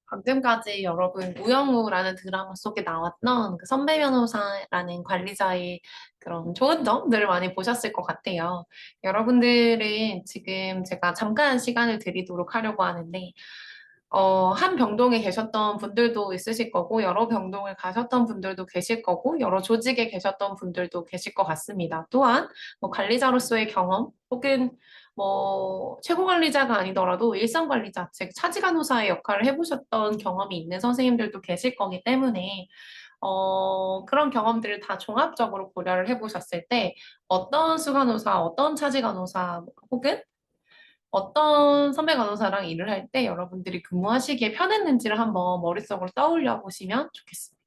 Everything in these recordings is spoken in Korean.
방금까지 여러분 무영우라는 드라마 속에 나왔던 그 선배 변호사라는 관리자의 그런 좋은 점들을 많이 보셨을 것 같아요. 여러분들은 지금 제가 잠깐 시간을 드리도록 하려고 하는데 한 병동에 계셨던 분들도 있으실 거고, 여러 병동을 가셨던 분들도 계실 거고, 여러 조직에 계셨던 분들도 계실 것 같습니다. 또한, 뭐, 관리자로서의 경험, 혹은 뭐, 최고 관리자가 아니더라도 일선 관리자, 즉, 차지간호사의 역할을 해보셨던 경험이 있는 선생님들도 계실 거기 때문에, 그런 경험들을 다 종합적으로 고려를 해보셨을 때, 어떤 수간호사, 어떤 차지간호사, 혹은 어떤 선배 간호사랑 일을 할 때 여러분들이 근무하시기에 편했는지를 한번 머릿속으로 떠올려 보시면 좋겠습니다.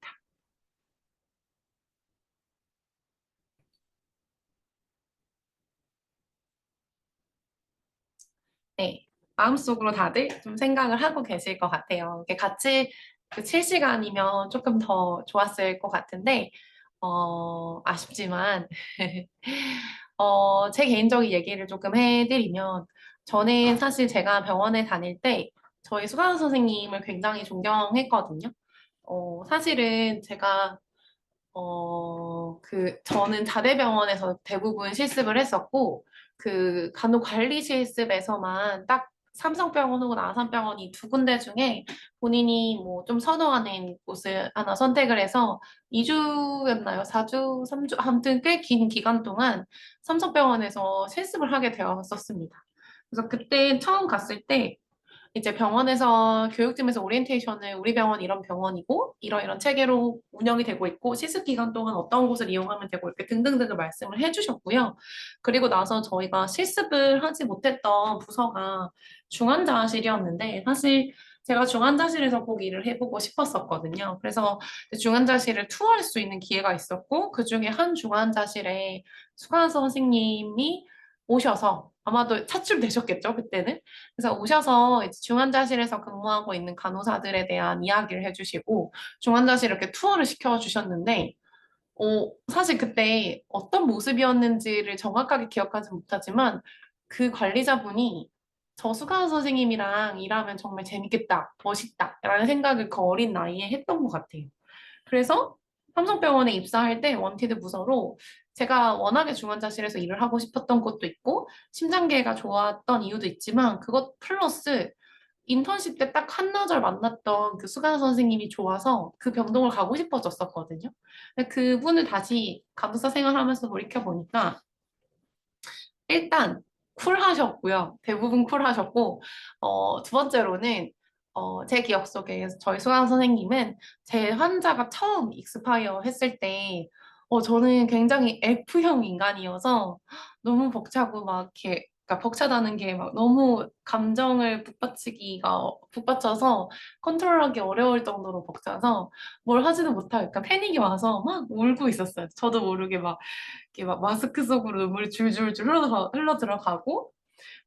네. 마음속으로 다들 좀 생각을 하고 계실 것 같아요. 이게 같이 그 7시간이면 조금 더 좋았을 것 같은데, 아쉽지만, 제 개인적인 얘기를 조금 해드리면, 저는 사실 제가 병원에 다닐 때 저희 수강 선생님을 굉장히 존경했거든요. 사실은 제가 저는 자대병원에서 대부분 실습을 했었고, 그 간호관리 실습에서만 딱 삼성병원 혹은 아산병원 이 두 군데 중에 본인이 뭐 좀 선호하는 곳을 하나 선택을 해서 2주였나요? 4주, 3주, 아무튼 꽤 긴 기간 동안 삼성병원에서 실습을 하게 되었었습니다. 그래서 그때 처음 갔을 때 이제 병원에서 교육팀에서 오리엔테이션을 우리 병원 이런 병원이고 이런 체계로 운영이 되고 있고 시습 기간 동안 어떤 곳을 이용하면 되고 이렇게 등등등을 말씀을 해주셨고요. 그리고 나서 저희가 실습을 하지 못했던 부서가 중환자실이었는데 사실 제가 중환자실에서 꼭 일을 해보고 싶었었거든요. 그래서 중환자실을 투어할 수 있는 기회가 있었고 그중에 한 중환자실에 수강사 선생님이 오셔서 아마도 차출되셨겠죠, 그때는. 그래서 오셔서 이제 중환자실에서 근무하고 있는 간호사들에 대한 이야기를 해주시고 중환자실 이렇게 투어를 시켜주셨는데 사실 그때 어떤 모습이었는지를 정확하게 기억하지 못하지만 그 관리자분이 저 수강 선생님이랑 일하면 정말 재밌겠다, 멋있다 라는 생각을 그 어린 나이에 했던 것 같아요. 그래서 삼성병원에 입사할 때 원티드 부서로 제가 워낙에 중환자실에서 일을 하고 싶었던 것도 있고 심장계가 좋았던 이유도 있지만 그것 플러스 인턴십 때 딱 한나절 만났던 그 수강 선생님이 좋아서 그 병동을 가고 싶어졌었거든요. 근데 그분을 다시 간호사 생활하면서 돌이켜보니까 일단 쿨하셨고요. 대부분 쿨하셨고, 두 번째로는, 제 기억 속에 저희 소양 선생님은 제 환자가 처음 익스파이어 했을 때, 저는 굉장히 F형 인간이어서 너무 벅차고 막 이렇게, 그러니까 벅차다는 게 막 너무 감정을 북받쳐서 컨트롤하기 어려울 정도로 벅차서 뭘 하지도 못하고, 그러니까 패닉이 와서 막 울고 있었어요. 저도 모르게 막 이렇게 막 마스크 속으로 눈물이 줄줄줄 흘러 들어가고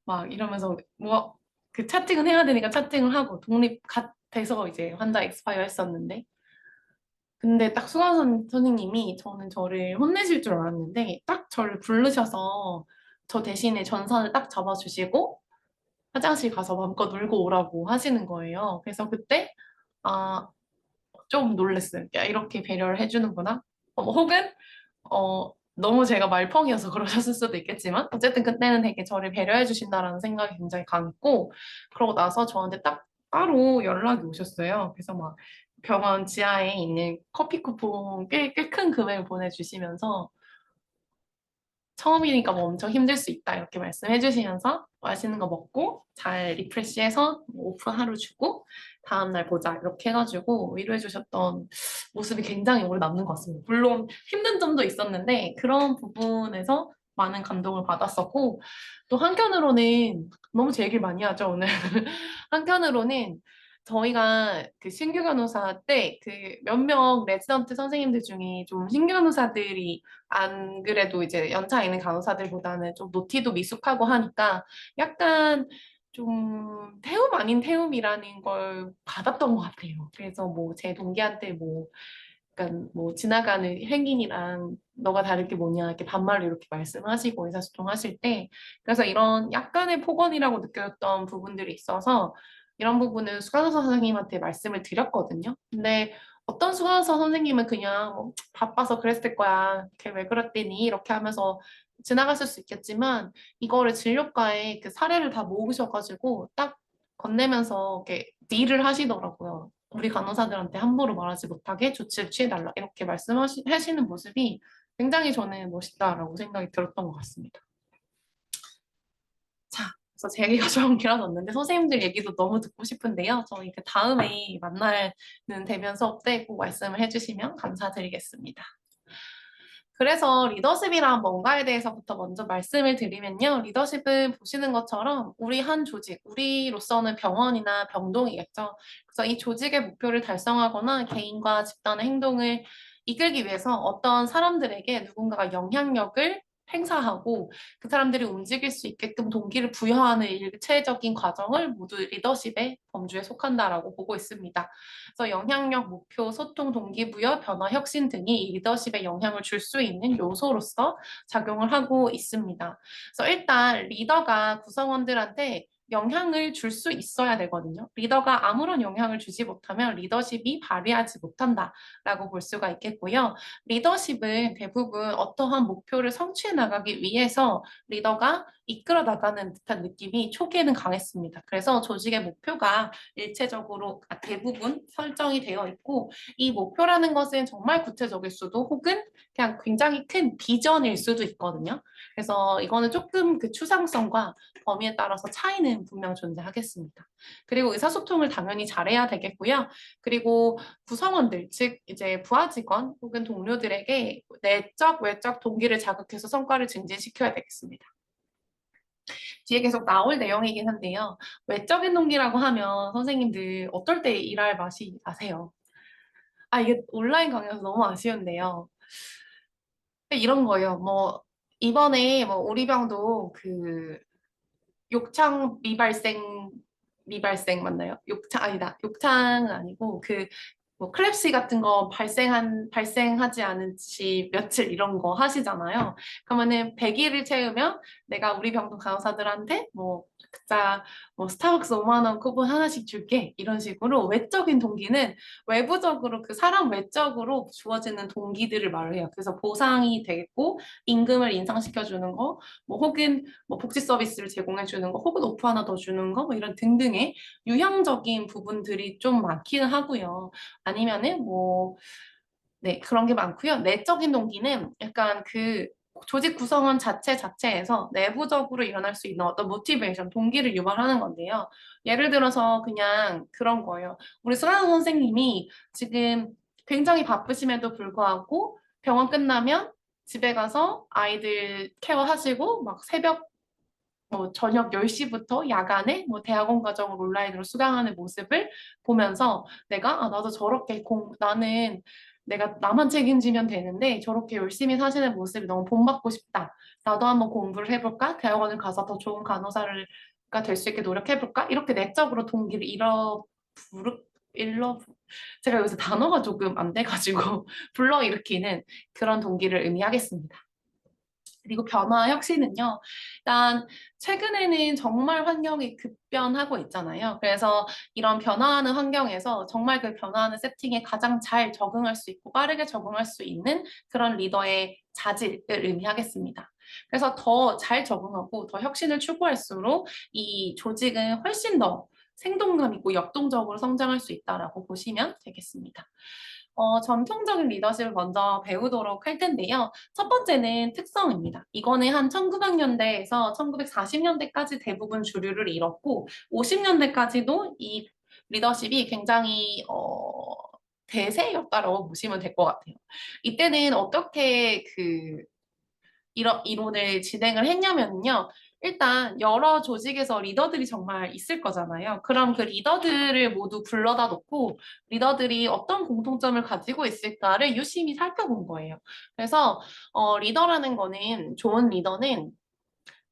막 이러면서 뭐 그 차팅은 해야 되니까 차팅을 하고 독립 돼서 이제 환자 익스파이어 했었는데 근데 딱 수강 선생님이 저는 저를 혼내실 줄 알았는데 딱 저를 부르셔서 저 대신에 전산을 딱 잡아주시고 화장실 가서 마음껏 놀고 오라고 하시는 거예요. 그래서 그때 아, 좀 놀랬어요. 야, 이렇게 배려를 해주는구나. 혹은 너무 제가 말펑이어서 그러셨을 수도 있겠지만, 어쨌든 그때는 되게 저를 배려해 주신다라는 생각이 굉장히 강했고, 그러고 나서 저한테 딱 따로 연락이 오셨어요. 그래서 막 병원 지하에 있는 커피 쿠폰 꽤 큰 금액을 보내주시면서, 처음이니까 뭐 엄청 힘들 수 있다 이렇게 말씀해 주시면서 맛있는 거 먹고 잘 리프레시해서 뭐 오프 하루 주고 다음날 보자 이렇게 해가지고 위로해 주셨던 모습이 굉장히 오래 남는 것 같습니다. 물론 힘든 점도 있었는데 그런 부분에서 많은 감동을 받았었고 또 한편으로는 너무 제 얘기를 많이 하죠 오늘. 한편으로는 저희가 그 신규 간호사 때 그 몇 명 레지던트 선생님들 중에 좀 신규 간호사들이 안 그래도 이제 연차 있는 간호사들보다는 좀 노티도 미숙하고 하니까 약간 좀 태움 아닌 태움이라는 걸 받았던 것 같아요. 그래서 뭐 제 동기한테 뭐 약간 뭐 지나가는 행인이랑 너가 다를 게 뭐냐 이렇게 반말로 이렇게 말씀하시고 의사소통하실 때 그래서 이런 약간의 폭언이라고 느꼈던 부분들이 있어서 이런 부분은 수강사 선생님한테 말씀을 드렸거든요. 근데 어떤 수강사 선생님은 그냥 뭐 바빠서 그랬을 거야. 걔 왜 그랬더니 이렇게 하면서 지나갔을 수 있겠지만 이거를 진료과에 그 사례를 다 모으셔가지고 딱 건네면서 이렇게 딜을 하시더라고요. 우리 간호사들한테 함부로 말하지 못하게 조치를 취해달라 이렇게 말씀하시는 모습이 굉장히 저는 멋있다라고 생각이 들었던 것 같습니다. 자, 그래서 제 얘기가 좀 길어졌는데 선생님들 얘기도 너무 듣고 싶은데요. 저희 그 다음에 만나는 대면 수업 때 꼭 말씀을 해주시면 감사드리겠습니다. 그래서 리더십이란 뭔가에 대해서부터 먼저 말씀을 드리면요. 리더십은 보시는 것처럼 우리 한 조직, 우리로서는 병원이나 병동이겠죠. 그래서 이 조직의 목표를 달성하거나 개인과 집단의 행동을 이끌기 위해서 어떤 사람들에게 누군가가 영향력을 행사하고 그 사람들이 움직일 수 있게끔 동기를 부여하는 일체적인 과정을 모두 리더십의 범주에 속한다라고 보고 있습니다. 그래서 영향력, 목표, 소통, 동기부여, 변화, 혁신 등이 리더십에 영향을 줄 수 있는 요소로서 작용을 하고 있습니다. 그래서 일단 리더가 구성원들한테 영향을 줄 수 있어야 되거든요. 리더가 아무런 영향을 주지 못하면 리더십이 발휘하지 못한다라고 볼 수가 있겠고요. 리더십은 대부분 어떠한 목표를 성취해 나가기 위해서 리더가 이끌어 나가는 듯한 느낌이 초기에는 강했습니다. 그래서 조직의 목표가 일체적으로 대부분 설정이 되어 있고 이 목표라는 것은 정말 구체적일 수도 혹은 그냥 굉장히 큰 비전일 수도 있거든요. 그래서 이거는 조금 그 추상성과 범위에 따라서 차이는 분명 존재하겠습니다. 그리고 의사소통을 당연히 잘해야 되겠고요. 그리고 구성원들, 즉 이제 부하 직원 혹은 동료들에게 내적, 외적 동기를 자극해서 성과를 증진시켜야 되겠습니다. 뒤에 계속 나올 내용이긴 한데요. 외적인 동기라고 하면 선생님들 어떨 때 일할 맛이 나세요? 아, 이게 온라인 강의여서 너무 아쉬운데요. 이런 거예요. 뭐, 이번에 뭐 우리 병도 그 욕창 미발생 맞나요? 욕창 아니다. 욕창은 아니고 그 뭐 클랩시 같은 거 발생하지 않은 지 며칠 이런 거 하시잖아요. 그러면은 100일을 채우면 내가 우리 병동 간호사들한테 뭐 각자 뭐 스타벅스 5만 원 쿠폰 하나씩 줄게 이런 식으로 외적인 동기는 외부적으로 그 사람 외적으로 주어지는 동기들을 말을 해요. 그래서 보상이 되겠고 임금을 인상시켜 주는 거, 뭐 혹은 뭐 복지 서비스를 제공해 주는 거, 혹은 오프 하나 더 주는 거, 뭐 이런 등등의 유형적인 부분들이 좀 많기는 하고요. 아니면은 뭐, 네, 그런 게 많고요. 내적인 동기는 약간 그 조직 구성원 자체에서 내부적으로 일어날 수 있는 어떤 모티베이션, 동기를 유발하는 건데요. 예를 들어서 그냥 그런 거예요. 우리 수강 선생님이 지금 굉장히 바쁘심에도 불구하고 병원 끝나면 집에 가서 아이들 케어하시고 막 새벽 뭐 저녁 10시부터 야간에 뭐 대학원 과정을 온라인으로 수강하는 모습을 보면서 내가 아 나도 저렇게 나는 내가 나만 책임지면 되는데 저렇게 열심히 사시는 모습이 너무 본받고 싶다. 나도 한번 공부를 해볼까? 대학원을 가서 더 좋은 간호사가 될 수 있게 노력해볼까? 이렇게 내적으로 동기를 부르 일러 제가 요새 단어가 조금 안 돼가지고 불러일으키는 그런 동기를 의미하겠습니다. 그리고 변화 혁신은요. 일단 최근에는 정말 환경이 급변하고 있잖아요. 그래서 이런 변화하는 환경에서 정말 그 변화하는 세팅에 가장 잘 적응할 수 있고 빠르게 적응할 수 있는 그런 리더의 자질을 의미하겠습니다. 그래서 더 잘 적응하고 더 혁신을 추구할수록 이 조직은 훨씬 더 생동감 있고 역동적으로 성장할 수 있다라고 보시면 되겠습니다. 전통적인 리더십을 먼저 배우도록 할 텐데요. 첫 번째는 특성입니다. 이거는 한 1900년대에서 1940년대까지 대부분 주류를 이뤘고 50년대까지도 이 리더십이 굉장히 대세였다라고 보시면 될 것 같아요. 이때는 어떻게 그 이론을 진행을 했냐면요. 일단 여러 조직에서 리더들이 정말 있을 거잖아요. 그럼 그 리더들을 모두 불러다 놓고 리더들이 어떤 공통점을 가지고 있을까를 유심히 살펴본 거예요. 그래서 리더라는 거는 좋은 리더는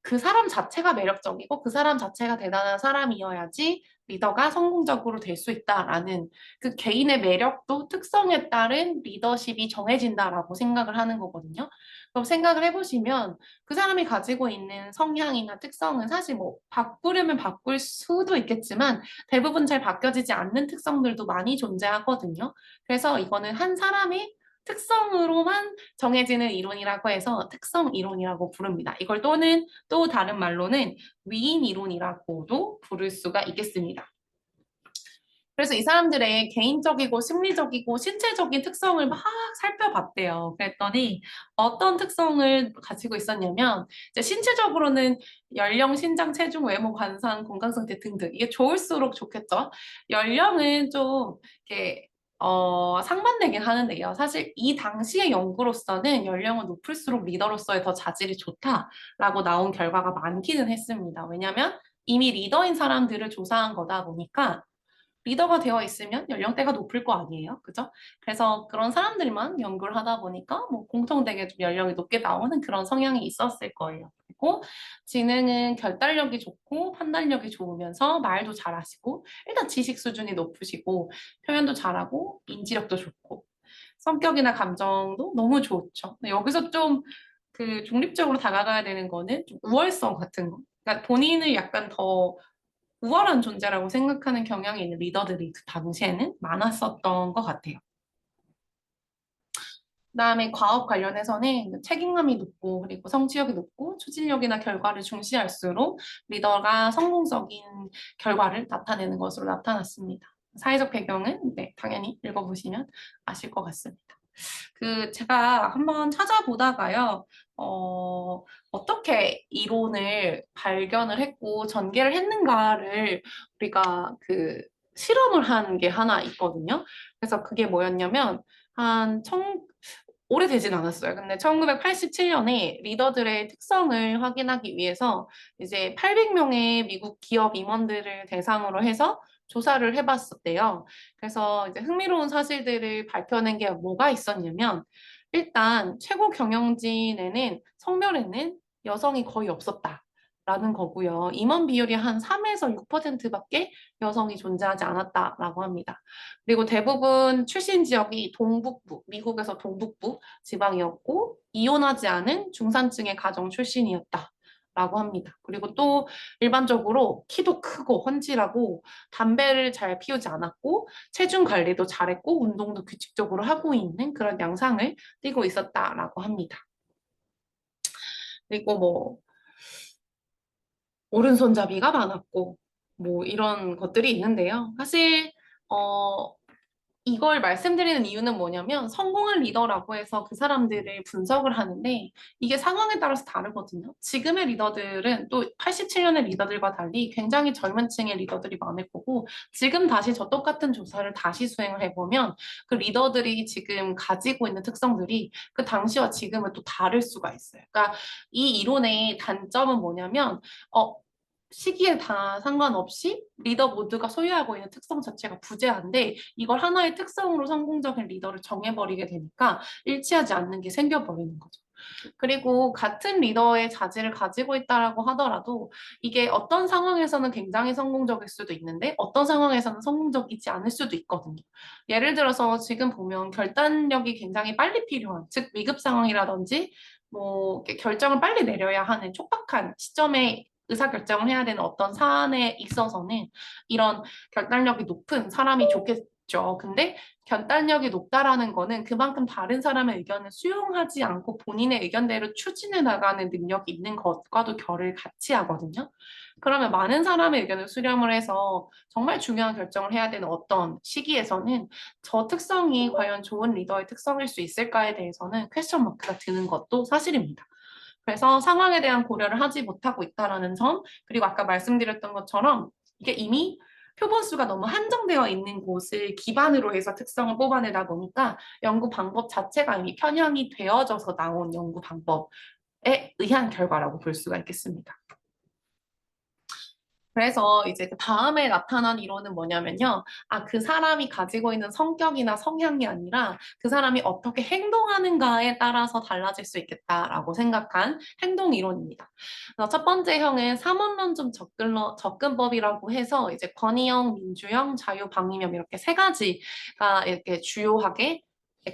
그 사람 자체가 매력적이고 그 사람 자체가 대단한 사람이어야지 리더가 성공적으로 될 수 있다라는 그 개인의 매력도 특성에 따른 리더십이 정해진다라고 생각을 하는 거거든요. 그럼 생각을 해보시면 그 사람이 가지고 있는 성향이나 특성은 사실 뭐 바꾸려면 바꿀 수도 있겠지만 대부분 잘 바뀌어지지 않는 특성들도 많이 존재하거든요. 그래서 이거는 한 사람의 특성으로만 정해지는 이론이라고 해서 특성 이론이라고 부릅니다. 이걸 또는 또 다른 말로는 위인 이론이라고도 부를 수가 있겠습니다. 그래서 이 사람들의 개인적이고 심리적이고 신체적인 특성을 막 살펴봤대요. 그랬더니 어떤 특성을 가지고 있었냐면 이제 신체적으로는 연령, 신장, 체중, 외모, 관상, 건강 상태 등등 이게 좋을수록 좋겠죠. 연령은 좀 이렇게 상반되긴 하는데요. 사실 이 당시의 연구로서는 연령은 높을수록 리더로서의 더 자질이 좋다라고 나온 결과가 많기는 했습니다. 왜냐하면 이미 리더인 사람들을 조사한 거다 보니까 리더가 되어 있으면 연령대가 높을 거 아니에요. 그죠? 그래서 그런 사람들만 연구를 하다 보니까 뭐 공통되게 좀 연령이 높게 나오는 그런 성향이 있었을 거예요. 그리고 지능은 결단력이 좋고 판단력이 좋으면서 말도 잘하시고 일단 지식 수준이 높으시고 표현도 잘하고 인지력도 좋고 성격이나 감정도 너무 좋죠. 근데 여기서 좀 그 중립적으로 다가가야 되는 거는 좀 우월성 같은 거. 그러니까 본인을 약간 더 우월한 존재라고 생각하는 경향이 있는 리더들이 그 당시에는 많았었던 것 같아요. 그다음에 과업 관련해서는 책임감이 높고 그리고 성취욕이 높고 추진력이나 결과를 중시할수록 리더가 성공적인 결과를 나타내는 것으로 나타났습니다. 사회적 배경은 네, 당연히 읽어보시면 아실 것 같습니다. 그 제가 한번 찾아보다가요, 어떻게 이론을 발견을 했고 전개를 했는가를 우리가 그 실험을 한 게 하나 있거든요. 그래서 그게 뭐였냐면 한 오래되진 않았어요. 근데 1987년에 리더들의 특성을 확인하기 위해서 이제 800명의 미국 기업 임원들을 대상으로 해서 조사를 해봤었대요. 그래서 이제 흥미로운 사실들을 밝혀낸 게 뭐가 있었냐면, 일단 최고 경영진에는 성별에는 여성이 거의 없었다. 라는 거고요. 임원 비율이 한 3에서 6%밖에 여성이 존재하지 않았다라고 합니다. 그리고 대부분 출신 지역이 동북부, 미국에서 동북부 지방이었고, 이혼하지 않은 중산층의 가정 출신이었다. 라고 합니다. 그리고 또 일반적으로 키도 크고 헌칠하고 담배를 잘 피우지 않았고 체중 관리도 잘했고 운동도 규칙적으로 하고 있는 그런 양상을 띠고 있었다라고 합니다. 그리고 뭐 오른손잡이가 많았고 뭐 이런 것들이 있는데요. 사실 어 이걸 말씀드리는 이유는 뭐냐면 성공한 리더라고 해서 그 사람들을 분석을 하는데 이게 상황에 따라서 다르거든요. 지금의 리더들은 또 87년의 리더들과 달리 굉장히 젊은 층의 리더들이 많을 거고 지금 다시 저 똑같은 조사를 다시 수행을 해보면 그 리더들이 지금 가지고 있는 특성들이 그 당시와 지금은 또 다를 수가 있어요. 그러니까 이 이론의 단점은 뭐냐면 시기에 다 상관없이 리더 모두가 소유하고 있는 특성 자체가 부재한데 이걸 하나의 특성으로 성공적인 리더를 정해버리게 되니까 일치하지 않는 게 생겨버리는 거죠. 그리고 같은 리더의 자질을 가지고 있다라고 하더라도 이게 어떤 상황에서는 굉장히 성공적일 수도 있는데 어떤 상황에서는 성공적이지 않을 수도 있거든요. 예를 들어서 지금 보면 결단력이 굉장히 빨리 필요한, 즉 위급 상황이라든지 뭐 이렇게 결정을 빨리 내려야 하는 촉박한 시점에 의사결정을 해야 되는 어떤 사안에 있어서는 이런 결단력이 높은 사람이 좋겠죠. 근데 결단력이 높다라는 거는 그만큼 다른 사람의 의견을 수용하지 않고 본인의 의견대로 추진해 나가는 능력이 있는 것과도 결을 같이 하거든요. 그러면 많은 사람의 의견을 수렴을 해서 정말 중요한 결정을 해야 되는 어떤 시기에서는 저 특성이 과연 좋은 리더의 특성일 수 있을까에 대해서는 퀘스천 마크가 드는 것도 사실입니다. 그래서 상황에 대한 고려를 하지 못하고 있다라는 점, 그리고 아까 말씀드렸던 것처럼 이게 이미 표본수가 너무 한정되어 있는 곳을 기반으로 해서 특성을 뽑아내다 보니까 연구 방법 자체가 이미 편향이 되어져서 나온 연구 방법에 의한 결과라고 볼 수가 있겠습니다. 그래서 이제 그 다음에 나타난 이론은 뭐냐면요. 아, 그 사람이 가지고 있는 성격이나 성향이 아니라 그 사람이 어떻게 행동하는가에 따라서 달라질 수 있겠다라고 생각한 행동 이론입니다. 그래서 첫 번째 형은 삼원론좀 접근법이라고 해서 이제 권위형, 민주형, 자유방임형 이렇게 세 가지가 이렇게 주요하게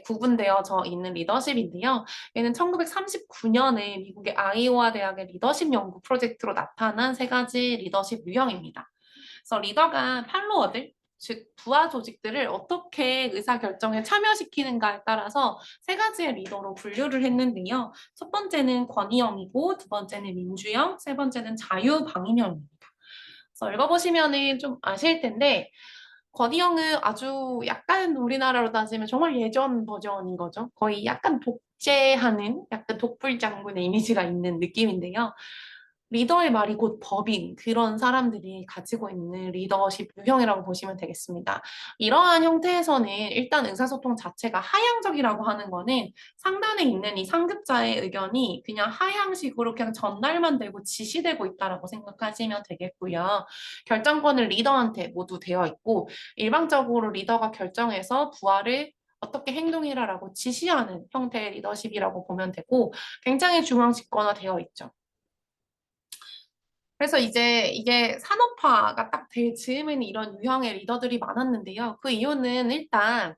구분되어져 있는 리더십인데요. 얘는 1939년에 미국의 아이오와 대학의 리더십 연구 프로젝트로 나타난 세 가지 리더십 유형입니다. 그래서 리더가 팔로워들, 즉 부하 조직들을 어떻게 의사결정에 참여시키는가에 따라서 세 가지의 리더로 분류를 했는데요. 첫 번째는 권위형이고, 두 번째는 민주형, 세 번째는 자유방임형입니다. 그래서 읽어보시면은 좀 아실 텐데, 건희영은 아주 약간 우리나라로 따지면 정말 예전 버전인 거죠. 거의 약간 독재하는 약간 독불장군의 이미지가 있는 느낌인데요. 리더의 말이 곧 법인 그런 사람들이 가지고 있는 리더십 유형이라고 보시면 되겠습니다. 이러한 형태에서는 일단 의사소통 자체가 하향적이라고 하는 거는 상단에 있는 이 상급자의 의견이 그냥 하향식으로 그냥 전달만 되고 지시되고 있다라고 생각하시면 되겠고요. 결정권은 리더한테 모두 되어 있고 일방적으로 리더가 결정해서 부하를 어떻게 행동해라라고 지시하는 형태의 리더십이라고 보면 되고 굉장히 중앙 집권화되어 있죠. 그래서 이제 이게 산업화가 딱 될 즈음에는 이런 유형의 리더들이 많았는데요. 그 이유는 일단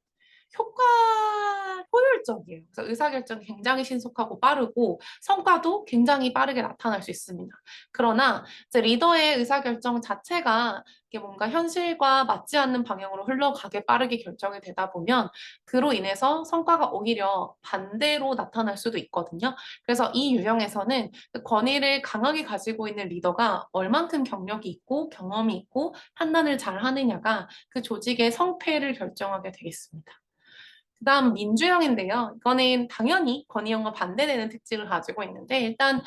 효율적이에요. 그래서 의사결정이 굉장히 신속하고 빠르고 성과도 굉장히 빠르게 나타날 수 있습니다. 그러나 이제 리더의 의사결정 자체가 이게 뭔가 현실과 맞지 않는 방향으로 흘러가게 빠르게 결정이 되다 보면 그로 인해서 성과가 오히려 반대로 나타날 수도 있거든요. 그래서 이 유형에서는 그 권위를 강하게 가지고 있는 리더가 얼만큼 경력이 있고 경험이 있고 판단을 잘 하느냐가 그 조직의 성패를 결정하게 되겠습니다. 그다음 민주형인데요. 이거는 당연히 건의형과 반대되는 특징을 가지고 있는데 일단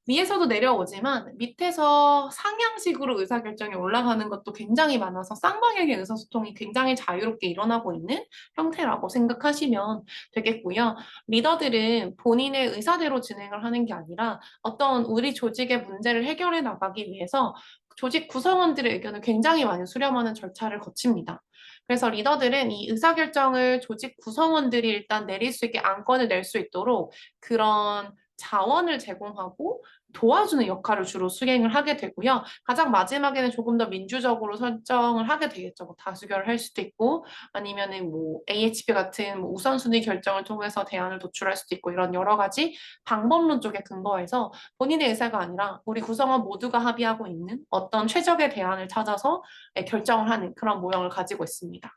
위에서도 내려오지만 밑에서 상향식으로 의사결정이 올라가는 것도 굉장히 많아서 쌍방향의 의사소통이 굉장히 자유롭게 일어나고 있는 형태라고 생각하시면 되겠고요. 리더들은 본인의 의사대로 진행을 하는 게 아니라 어떤 우리 조직의 문제를 해결해 나가기 위해서 조직 구성원들의 의견을 굉장히 많이 수렴하는 절차를 거칩니다. 그래서 리더들은 이 의사결정을 조직 구성원들이 일단 내릴 수 있게 안건을 낼 수 있도록 그런 자원을 제공하고 도와주는 역할을 주로 수행을 하게 되고요. 가장 마지막에는 조금 더 민주적으로 설정을 하게 되겠죠. 뭐 다수결을 할 수도 있고 아니면은 뭐 AHP 같은 뭐 우선순위 결정을 통해서 대안을 도출할 수도 있고 이런 여러 가지 방법론 쪽에 근거해서 본인의 의사가 아니라 우리 구성원 모두가 합의하고 있는 어떤 최적의 대안을 찾아서 결정을 하는 그런 모형을 가지고 있습니다.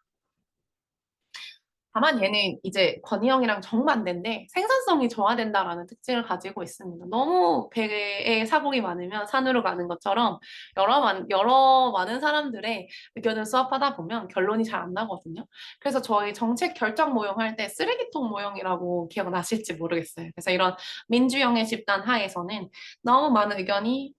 다만 얘는 이제 건희형이랑 정반대인데 생산성이 저하된다라는 특징을 가지고 있습니다. 너무 배에 사공이 많으면 산으로 가는 것처럼 여러 많은 사람들의 의견을 수합하다 보면 결론이 잘 안 나거든요. 그래서 저희 정책 결정 모형 할 때 쓰레기통 모형이라고 기억나실지 모르겠어요. 그래서 이런 민주형의 집단 하에서는 너무 많은 의견이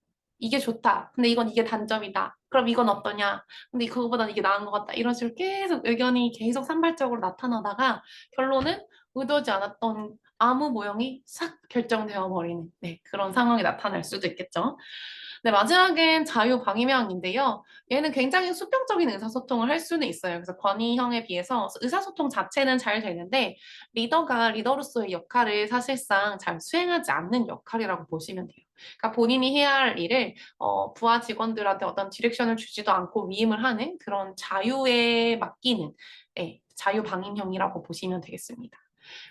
이게 좋다. 근데 이건 이게 단점이다. 그럼 이건 어떠냐? 근데 그거보다 이게 나은 것 같다. 이런 식으로 계속 의견이 계속 산발적으로 나타나다가 결론은 의도하지 않았던 아무 모형이 싹 결정되어 버리는 그런 상황이 나타날 수도 있겠죠. 네, 마지막엔 자유방임형인데요. 얘는 굉장히 수평적인 의사소통을 할 수는 있어요. 그래서 권위형에 비해서 의사소통 자체는 잘 되는데 리더가 리더로서의 역할을 사실상 잘 수행하지 않는 역할이라고 보시면 돼요. 그러니까 본인이 해야 할 일을 부하 직원들한테 어떤 디렉션을 주지도 않고 위임을 하는 그런 자유에 맡기는 자유방임형이라고 보시면 되겠습니다.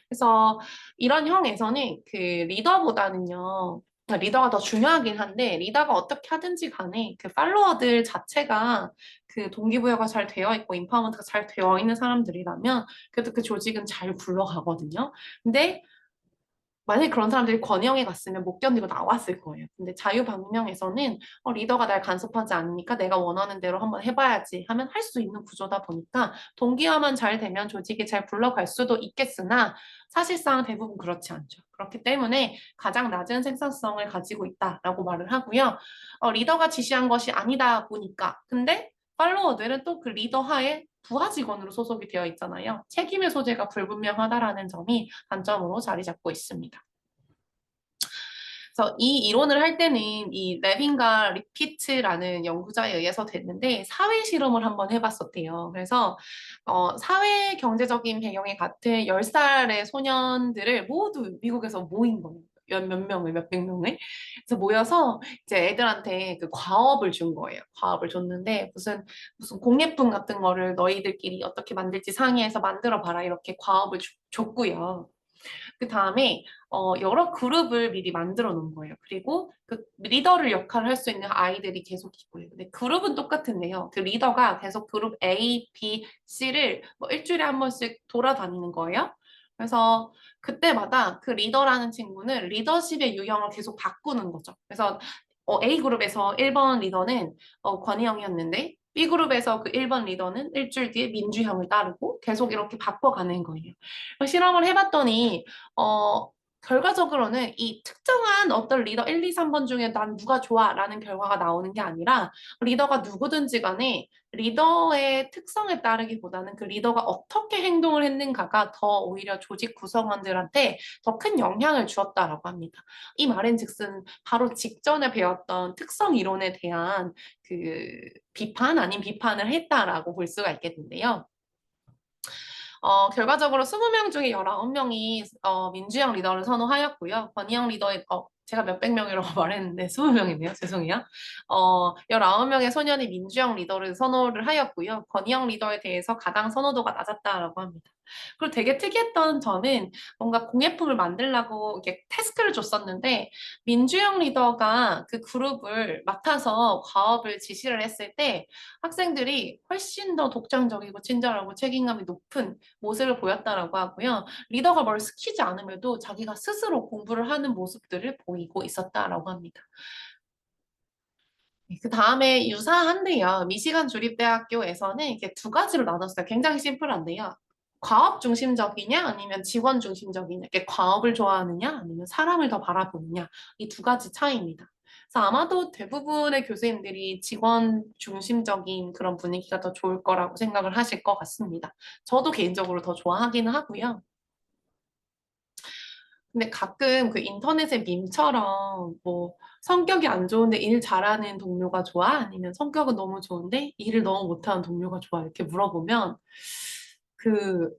그래서 이런 형에서는 그 리더보다는요, 리더가 더 중요하긴 한데, 리더가 어떻게 하든지 간에 그 팔로워들 자체가 그 동기부여가 잘 되어 있고, 인파먼트가 잘 되어 있는 사람들이라면, 그래도 그 조직은 잘 굴러가거든요. 근데 만약에 그런 사람들이 권위형에 갔으면 못 견디고 나왔을 거예요. 근데 자유방명에서는 리더가 날 간섭하지 않으니까 내가 원하는 대로 한번 해봐야지 하면 할 수 있는 구조다 보니까 동기화만 잘 되면 조직이 잘 굴러갈 수도 있겠으나 사실상 대부분 그렇지 않죠. 그렇기 때문에 가장 낮은 생산성을 가지고 있다라고 말을 하고요. 리더가 지시한 것이 아니다 보니까 근데 팔로워들은 또 그 리더 하에 부하 직원으로 소속이 되어 있잖아요. 책임의 소재가 불분명하다라는 점이 단점으로 자리 잡고 있습니다. 그래서 이 이론을 할 때는 이 레빈과 리피츠라는 연구자에 의해서 됐는데 사회 실험을 한번 해봤었대요. 그래서 사회 경제적인 배경이 같은 10살의 소년들을 모두 미국에서 모인 거예요. 몇 명을, 몇백 명을. 그래서 모여서 이제 애들한테 그 과업을 준 거예요. 과업을 줬는데 무슨 공예품 같은 거를 너희들끼리 어떻게 만들지 상의해서 만들어 봐라. 이렇게 과업을 줬고요. 그 다음에 여러 그룹을 미리 만들어 놓은 거예요. 그리고 그 리더를 역할을 할 수 있는 아이들이 계속 있고요. 근데 그룹은 똑같은데요. 그 리더가 계속 그룹 A, B, C를 뭐 일주일에 한 번씩 돌아다니는 거예요. 그래서 그때마다 그 리더라는 친구는 리더십의 유형을 계속 바꾸는 거죠. 그래서 A그룹에서 1번 리더는 권희영이었는데 B그룹에서 그 1번 리더는 일주일 뒤에 민주형을 따르고 계속 이렇게 바꿔가는 거예요. 실험을 해봤더니 결과적으로는 이 특정한 어떤 리더 1, 2, 3번 중에 난 누가 좋아 라는 결과가 나오는 게 아니라 리더가 누구든지 간에 리더의 특성에 따르기보다는 그 리더가 어떻게 행동을 했는가가 더 오히려 조직 구성원들한테 더 큰 영향을 주었다라고 합니다. 이 말인즉슨 바로 직전에 배웠던 특성 이론에 대한 그 비판 아닌 비판을 했다라고 볼 수가 있겠는데요. 결과적으로 20명 중에 19명이 민주형 리더를 선호하였고요. 권희영 리더의, 제가 몇백 명이라고 말했는데 20명이네요. 죄송해요. 19명의 소년이 민주형 리더를 선호를 하였고요. 권희영 리더에 대해서 가장 선호도가 낮았다라고 합니다. 그리고 되게 특이했던 점은 뭔가 공예품을 만들려고 이렇게 태스크를 줬었는데 민주형 리더가 그 그룹을 맡아서 과업을 지시를 했을 때 학생들이 훨씬 더 독창적이고 친절하고 책임감이 높은 모습을 보였다라고 하고요. 리더가 뭘 시키지 않음에도 자기가 스스로 공부를 하는 모습들을 보이고 있었다라고 합니다. 그 다음에 유사한데요. 미시간 주립대학교에서는 이게 두 가지로 나눴어요. 굉장히 심플한데요. 과업 중심적이냐 아니면 직원 중심적이냐. 이게 과업을 좋아하느냐 아니면 사람을 더 바라보느냐. 이 두 가지 차이입니다. 그래서 아마도 대부분의 교수님들이 직원 중심적인 그런 분위기가 더 좋을 거라고 생각을 하실 것 같습니다. 저도 개인적으로 더 좋아하기는 하고요. 근데 가끔 그 인터넷의 밈처럼 뭐 성격이 안 좋은데 일 잘하는 동료가 좋아? 아니면 성격은 너무 좋은데 일을 너무 못하는 동료가 좋아? 이렇게 물어보면 그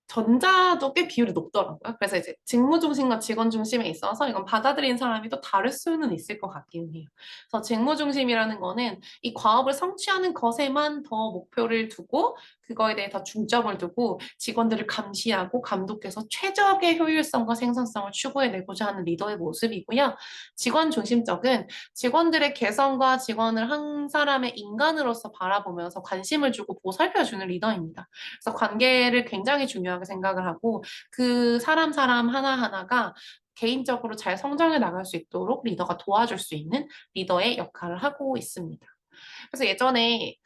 전자도 꽤 비율이 높더라고요. 그래서 이제 직무 중심과 직원 중심에 있어서 이건 받아들이는 사람이 또 다를 수는 있을 것 같긴 해요. 그래서 직무 중심이라는 거는 이 과업을 성취하는 것에만 더 목표를 두고 그거에 대해 더 중점을 두고 직원들을 감시하고 감독해서 최적의 효율성과 생산성을 추구해내고자 하는 리더의 모습이고요. 직원 중심적은 직원들의 개성과 직원을 한 사람의 인간으로서 바라보면서 관심을 주고 보살펴주는 리더입니다. 그래서 관계를 굉장히 중요하게 생각을 하고 그 사람 하나하나가 개인적으로 잘 성장해 나갈 수 있도록 리더가 도와줄 수 있는 리더의 역할을 하고 있습니다. 그래서 예전에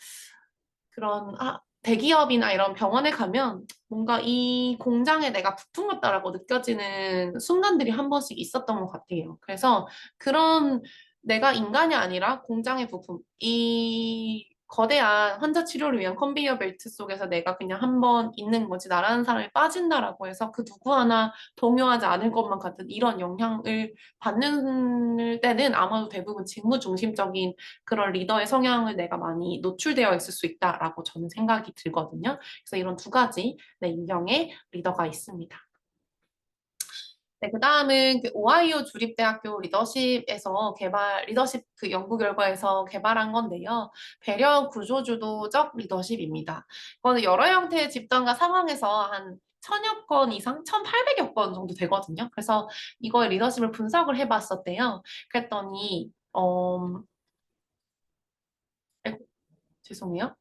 그런 대기업이나 이런 병원에 가면 뭔가 이 공장에 내가 부품 같다라고 느껴지는 순간들이 한 번씩 있었던 것 같아요. 그래서 그런 내가 인간이 아니라 공장의 부품, 이 거대한 환자 치료를 위한 컨베이어 벨트 속에서 내가 그냥 한 번 있는 거지 나라는 사람이 빠진다라고 해서 그 누구 하나 동요하지 않을 것만 같은 이런 영향을 받는 때는 아마도 대부분 직무 중심적인 그런 리더의 성향을 내가 많이 노출되어 있을 수 있다라고 저는 생각이 들거든요. 그래서 이런 두 가지 네, 유형의 리더가 있습니다. 네, 그 다음은 그 오하이오 주립대학교 리더십 그 연구 결과에서 개발한 건데요. 배려 구조주도적 리더십입니다. 이거는 여러 형태의 집단과 상황에서 한 1000여 건 이상, 1800여 건 정도 되거든요. 그래서 이거의 리더십을 분석을 해봤었대요. 그랬더니, 아이고, 죄송해요.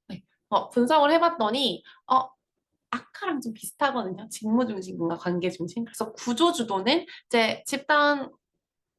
네. 분석을 해봤더니, 아까랑 좀 비슷하거든요. 직무 중심과 관계 중심. 그래서 구조주도는 이제 집단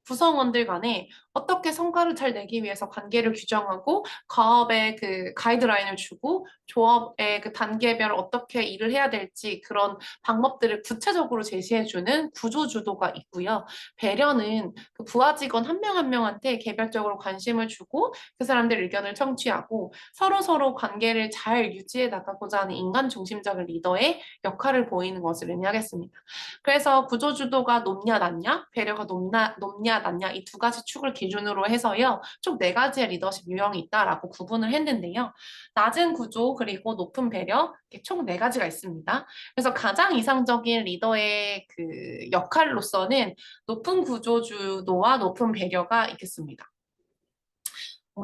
구성원들 간에 어떻게 성과를 잘 내기 위해서 관계를 규정하고 과업에 그 가이드라인을 주고 조업의 그 단계별 어떻게 일을 해야 될지 그런 방법들을 구체적으로 제시해주는 구조주도가 있고요. 배려는 그 부하 직원 한 명 한 명한테 개별적으로 관심을 주고 그 사람들 의견을 청취하고 서로 관계를 잘 유지해 나가고자 하는 인간 중심적인 리더의 역할을 보이는 것을 의미하겠습니다. 그래서 구조주도가 높냐 낮냐, 배려가 높냐 낮냐 이 두 가지 축을 기준으로 해서요. 총 네 가지의 리더십 유형이 있다라고 구분을 했는데요. 낮은 구조 그리고 높은 배려 이렇게 총 네 가지가 있습니다. 그래서 가장 이상적인 리더의 그 역할로서는 높은 구조주도와 높은 배려가 있겠습니다.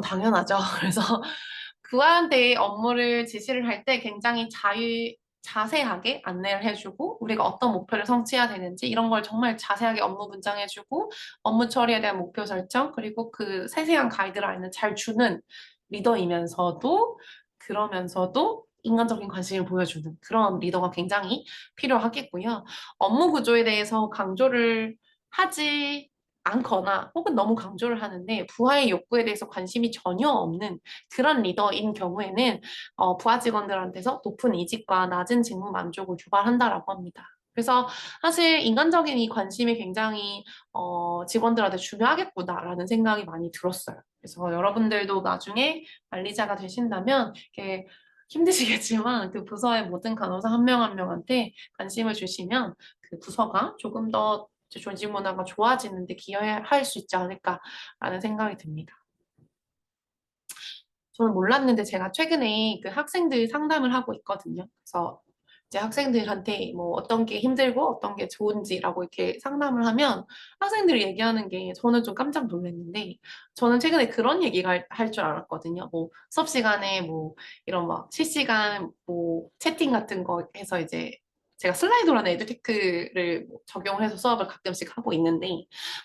당연하죠. 그래서 그한테 업무를 지시를 할 때 굉장히 자세하게 안내를 해주고 우리가 어떤 목표를 성취해야 되는지 이런 걸 정말 자세하게 업무 분장해주고 업무 처리에 대한 목표 설정 그리고 그 세세한 가이드라인을 잘 주는 리더이면서도 그러면서도 인간적인 관심을 보여주는 그런 리더가 굉장히 필요하겠고요. 업무 구조에 대해서 강조를 하지 않거나 혹은 너무 강조를 하는데 부하의 욕구에 대해서 관심이 전혀 없는 그런 리더인 경우에는 부하 직원들한테서 높은 이직과 낮은 직무 만족을 유발한다라고 합니다. 그래서 사실 인간적인 이 관심이 굉장히 직원들한테 중요하겠구나라는 생각이 많이 들었어요. 그래서 여러분들도 나중에 관리자가 되신다면 이렇게 힘드시겠지만 그 부서의 모든 간호사 한 명 한 명한테 관심을 주시면 그 부서가 조금 더 조직 문화가 좋아지는데 기여할 수 있지 않을까라는 생각이 듭니다. 저는 몰랐는데 제가 최근에 그 학생들 상담을 하고 있거든요. 그래서 이제 학생들한테 뭐 어떤 게 힘들고 어떤 게 좋은지라고 이렇게 상담을 하면 학생들이 얘기하는 게 저는 좀 깜짝 놀랐는데 저는 최근에 그런 얘기가 할 줄 알았거든요. 뭐 수업 시간에 뭐 이런 막 실시간 뭐 채팅 같은 거 해서 이제 제가 슬라이드라는 에듀테크를 뭐 적용을 해서 수업을 가끔씩 하고 있는데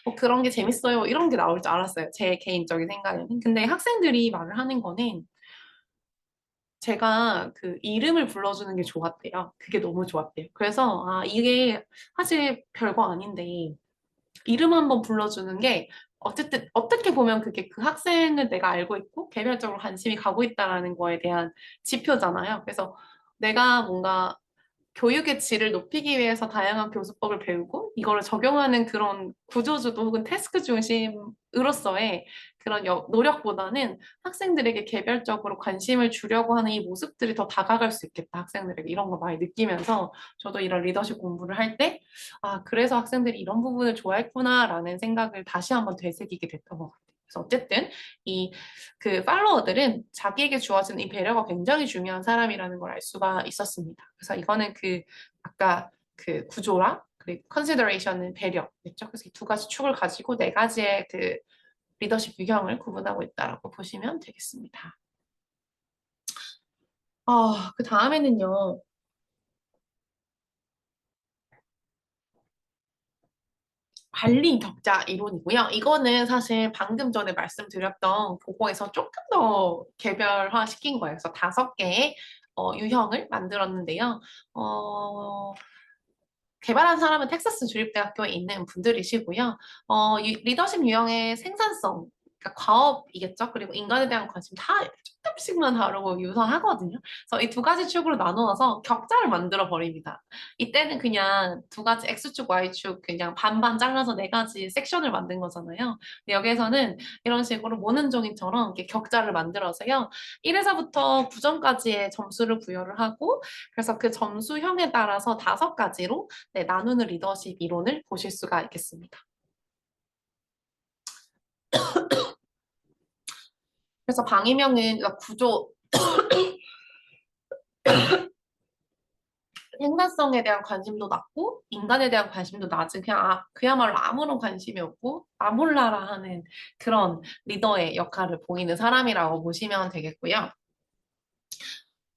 뭐 그런 게 재밌어요. 이런 게 나올 줄 알았어요. 제 개인적인 생각에는. 근데 학생들이 말을 하는 거는 제가 그 이름을 불러주는 게 좋았대요. 그게 너무 좋았대요. 그래서 아 이게 사실 별거 아닌데 이름 한번 불러주는 게 어쨌든 어떻게 보면 그게 그 학생을 내가 알고 있고 개별적으로 관심이 가고 있다라는 거에 대한 지표잖아요. 그래서 내가 뭔가 교육의 질을 높이기 위해서 다양한 교수법을 배우고 이거를 적용하는 그런 구조주도 혹은 태스크 중심으로서의 그런 노력보다는 학생들에게 개별적으로 관심을 주려고 하는 이 모습들이 더 다가갈 수 있겠다. 학생들에게 이런 걸 많이 느끼면서 저도 이런 리더십 공부를 할 때, 아, 그래서 학생들이 이런 부분을 좋아했구나라는 생각을 다시 한번 되새기게 됐던 것 같아요. 그래서 어쨌든 이 그 팔로워들은 자기에게 주어진 이 배려가 굉장히 중요한 사람이라는 걸 알 수가 있었습니다. 그래서 이거는 그 아까 그 구조랑 그리고 consideration은 배려였죠. 그래서 이 두 가지 축을 가지고 네 가지의 그 리더십 유형을 구분하고 있다라고 보시면 되겠습니다. 그 다음에는요. 관리 격자 이론이고요. 이거는 사실 방금 전에 말씀드렸던 보고에서 조금 더 개별화 시킨 거예요. 그래서 다섯 개의 유형을 만들었는데요. 어, 개발한 사람은 텍사스 주립대학교에 있는 분들이시고요. 리더십 유형의 생산성, 그러니까 과업이겠죠. 그리고 인간에 대한 관심 다 조금씩만 다르고 유사하거든요. 그래서 이 두 가지 축으로 나누어서 격자를 만들어 버립니다. 이때는 그냥 두 가지 X축, Y축 그냥 반반 잘라서 네 가지 섹션을 만든 거잖아요. 근데 여기에서는 이런 식으로 모는 종이처럼 이렇게 격자를 만들어서요. 1에서부터 9점까지의 점수를 부여를 하고 그래서 그 점수형에 따라서 다섯 가지로 네, 나누는 리더십 이론을 보실 수가 있겠습니다. 그래서 방위명은 그러니까 구조, 생산성에 대한 관심도 낮고 인간에 대한 관심도 낮은 그냥 그야말로 아무런 관심이 없고 나 몰라라 하는 그런 리더의 역할을 보이는 사람이라고 보시면 되겠고요.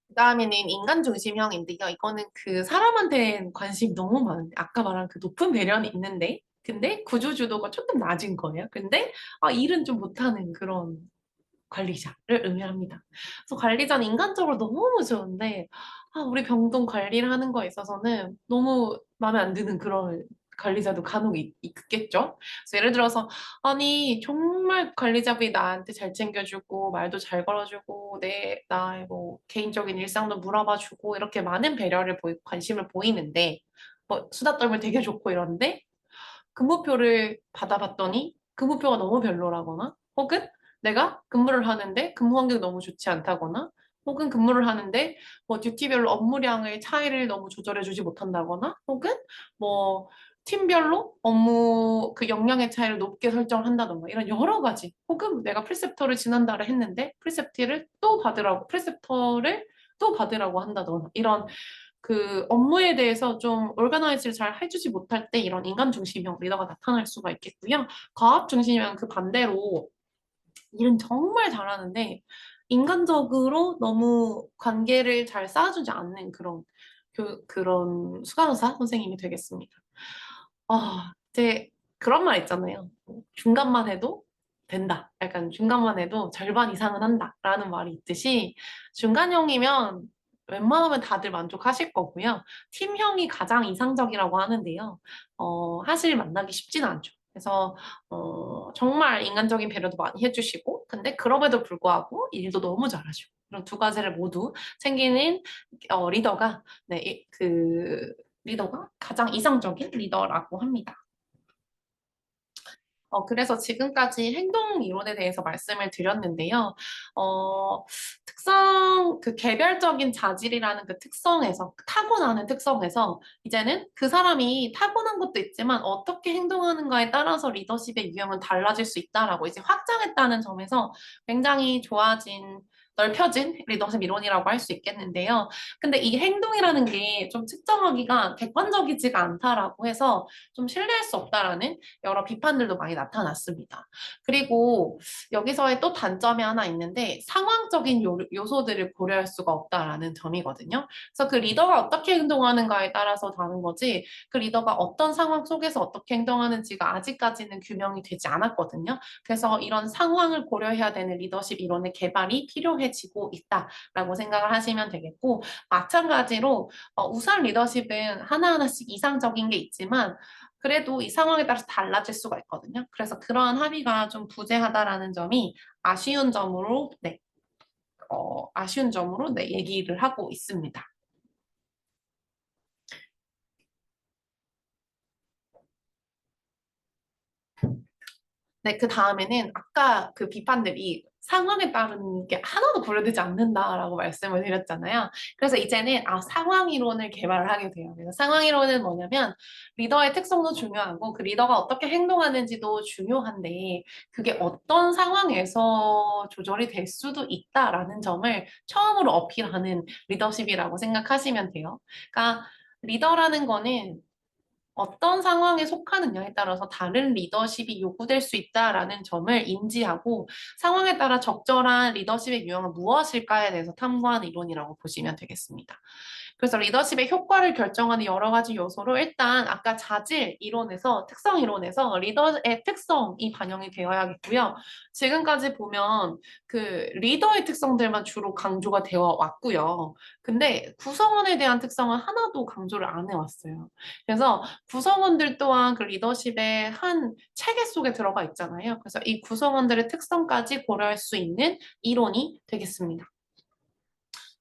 그다음에는 인간 중심형인데요. 이거는 그 사람한테 관심이 너무 많은데 아까 말한 그 높은 배려는 있는데 근데 구조주도가 조금 낮은 거예요. 근데 일은 좀 못하는 그런 관리자를 의미합니다. 그래서 관리자는 인간적으로 너무 좋은데 우리 병동 관리를 하는 거에 있어서는 너무 마음에 안 드는 그런 관리자도 간혹 있겠죠. 그래서 예를 들어서 아니 정말 관리자분이 나한테 잘 챙겨주고 말도 잘 걸어주고 내 나의 뭐 개인적인 일상도 물어봐주고 이렇게 많은 배려를 관심을 보이는데 뭐 수다 떨면 되게 좋고 이런데 근무표를 받아봤더니 근무표가 너무 별로라거나 혹은 내가 근무를 하는데 근무 환경이 너무 좋지 않다거나 혹은 근무를 하는데 뭐 듀티별로 업무량의 차이를 너무 조절해주지 못한다거나 혹은 뭐 팀별로 업무 그 역량의 차이를 높게 설정을 한다던가 이런 여러 가지 혹은 내가 프리셉터를 지난달에 했는데 프리셉터를 또 받으라고 한다던가 이런 그 업무에 대해서 좀 오르가나이즈를 잘 해주지 못할 때 이런 인간 중심형 리더가 나타날 수가 있겠고요. 과학 중심형 그 반대로 일은 정말 잘하는데 인간적으로 너무 관계를 잘 쌓아주지 않는 그런 수강사 선생님이 되겠습니다. 이제 그런 말 있잖아요. 중간만 해도 된다. 약간 중간만 해도 절반 이상은 한다. 라는 말이 있듯이 중간형이면 웬만하면 다들 만족하실 거고요. 팀형이 가장 이상적이라고 하는데요. 사실 만나기 쉽지는 않죠. 그래서 정말 인간적인 배려도 많이 해주시고 근데 그럼에도 불구하고 일도 너무 잘하시고 이런 두 가지를 모두 챙기는 리더가 네, 그 리더가 가장 이상적인 리더라고 합니다. 그래서 지금까지 행동 이론에 대해서 말씀을 드렸는데요. 그 개별적인 자질이라는 그 특성에서, 타고나는 특성에서, 이제는 그 사람이 타고난 것도 있지만 어떻게 행동하는가에 따라서 리더십의 유형은 달라질 수 있다라고 이제 확장했다는 점에서 굉장히 넓혀진 리더십 이론이라고 할 수 있겠는데요. 근데 이 행동이라는 게 좀 측정하기가 객관적이지가 않다라고 해서 좀 신뢰할 수 없다라는 여러 비판들도 많이 나타났습니다. 그리고 여기서의 또 단점이 하나 있는데 상황적인 요소들을 고려할 수가 없다라는 점이거든요. 그래서 그 리더가 어떻게 행동하는가에 따라서 다른 거지 그 리더가 어떤 상황 속에서 어떻게 행동하는지가 아직까지는 규명이 되지 않았거든요. 그래서 이런 상황을 고려해야 되는 리더십 이론의 개발이 필요해지고 있다라고 생각을 하시면 되겠고 마찬가지로 우선 리더십은 하나하나씩 이상적인 게 있지만 그래도 이 상황에 따라서 달라질 수가 있거든요. 그래서 그러한 합의가 좀 부재하다라는 점이 아쉬운 점으로, 네, 아쉬운 점으로, 네, 얘기를 하고 있습니다. 네, 그 다음에는 아까 그 비판들이 상황에 따른 게 하나도 고려되지 않는다라고 말씀을 드렸잖아요. 그래서 이제는 상황 이론을 개발을 하게 돼요. 그래서 상황 이론은 뭐냐면 리더의 특성도 중요하고 그 리더가 어떻게 행동하는지도 중요한데 그게 어떤 상황에서 조절이 될 수도 있다라는 점을 처음으로 어필하는 리더십이라고 생각하시면 돼요. 그러니까 리더라는 거는 어떤 상황에 속하느냐에 따라서 다른 리더십이 요구될 수 있다라는 점을 인지하고 상황에 따라 적절한 리더십의 유형은 무엇일까에 대해서 탐구하는 이론이라고 보시면 되겠습니다. 그래서 리더십의 효과를 결정하는 여러 가지 요소로 일단 아까 자질 이론에서 특성 이론에서 리더의 특성이 반영이 되어야겠고요. 지금까지 보면 그 리더의 특성들만 주로 강조가 되어 왔고요. 근데 구성원에 대한 특성은 하나도 강조를 안 해왔어요. 그래서 구성원들 또한 그 리더십의 한 체계 속에 들어가 있잖아요. 그래서 이 구성원들의 특성까지 고려할 수 있는 이론이 되겠습니다.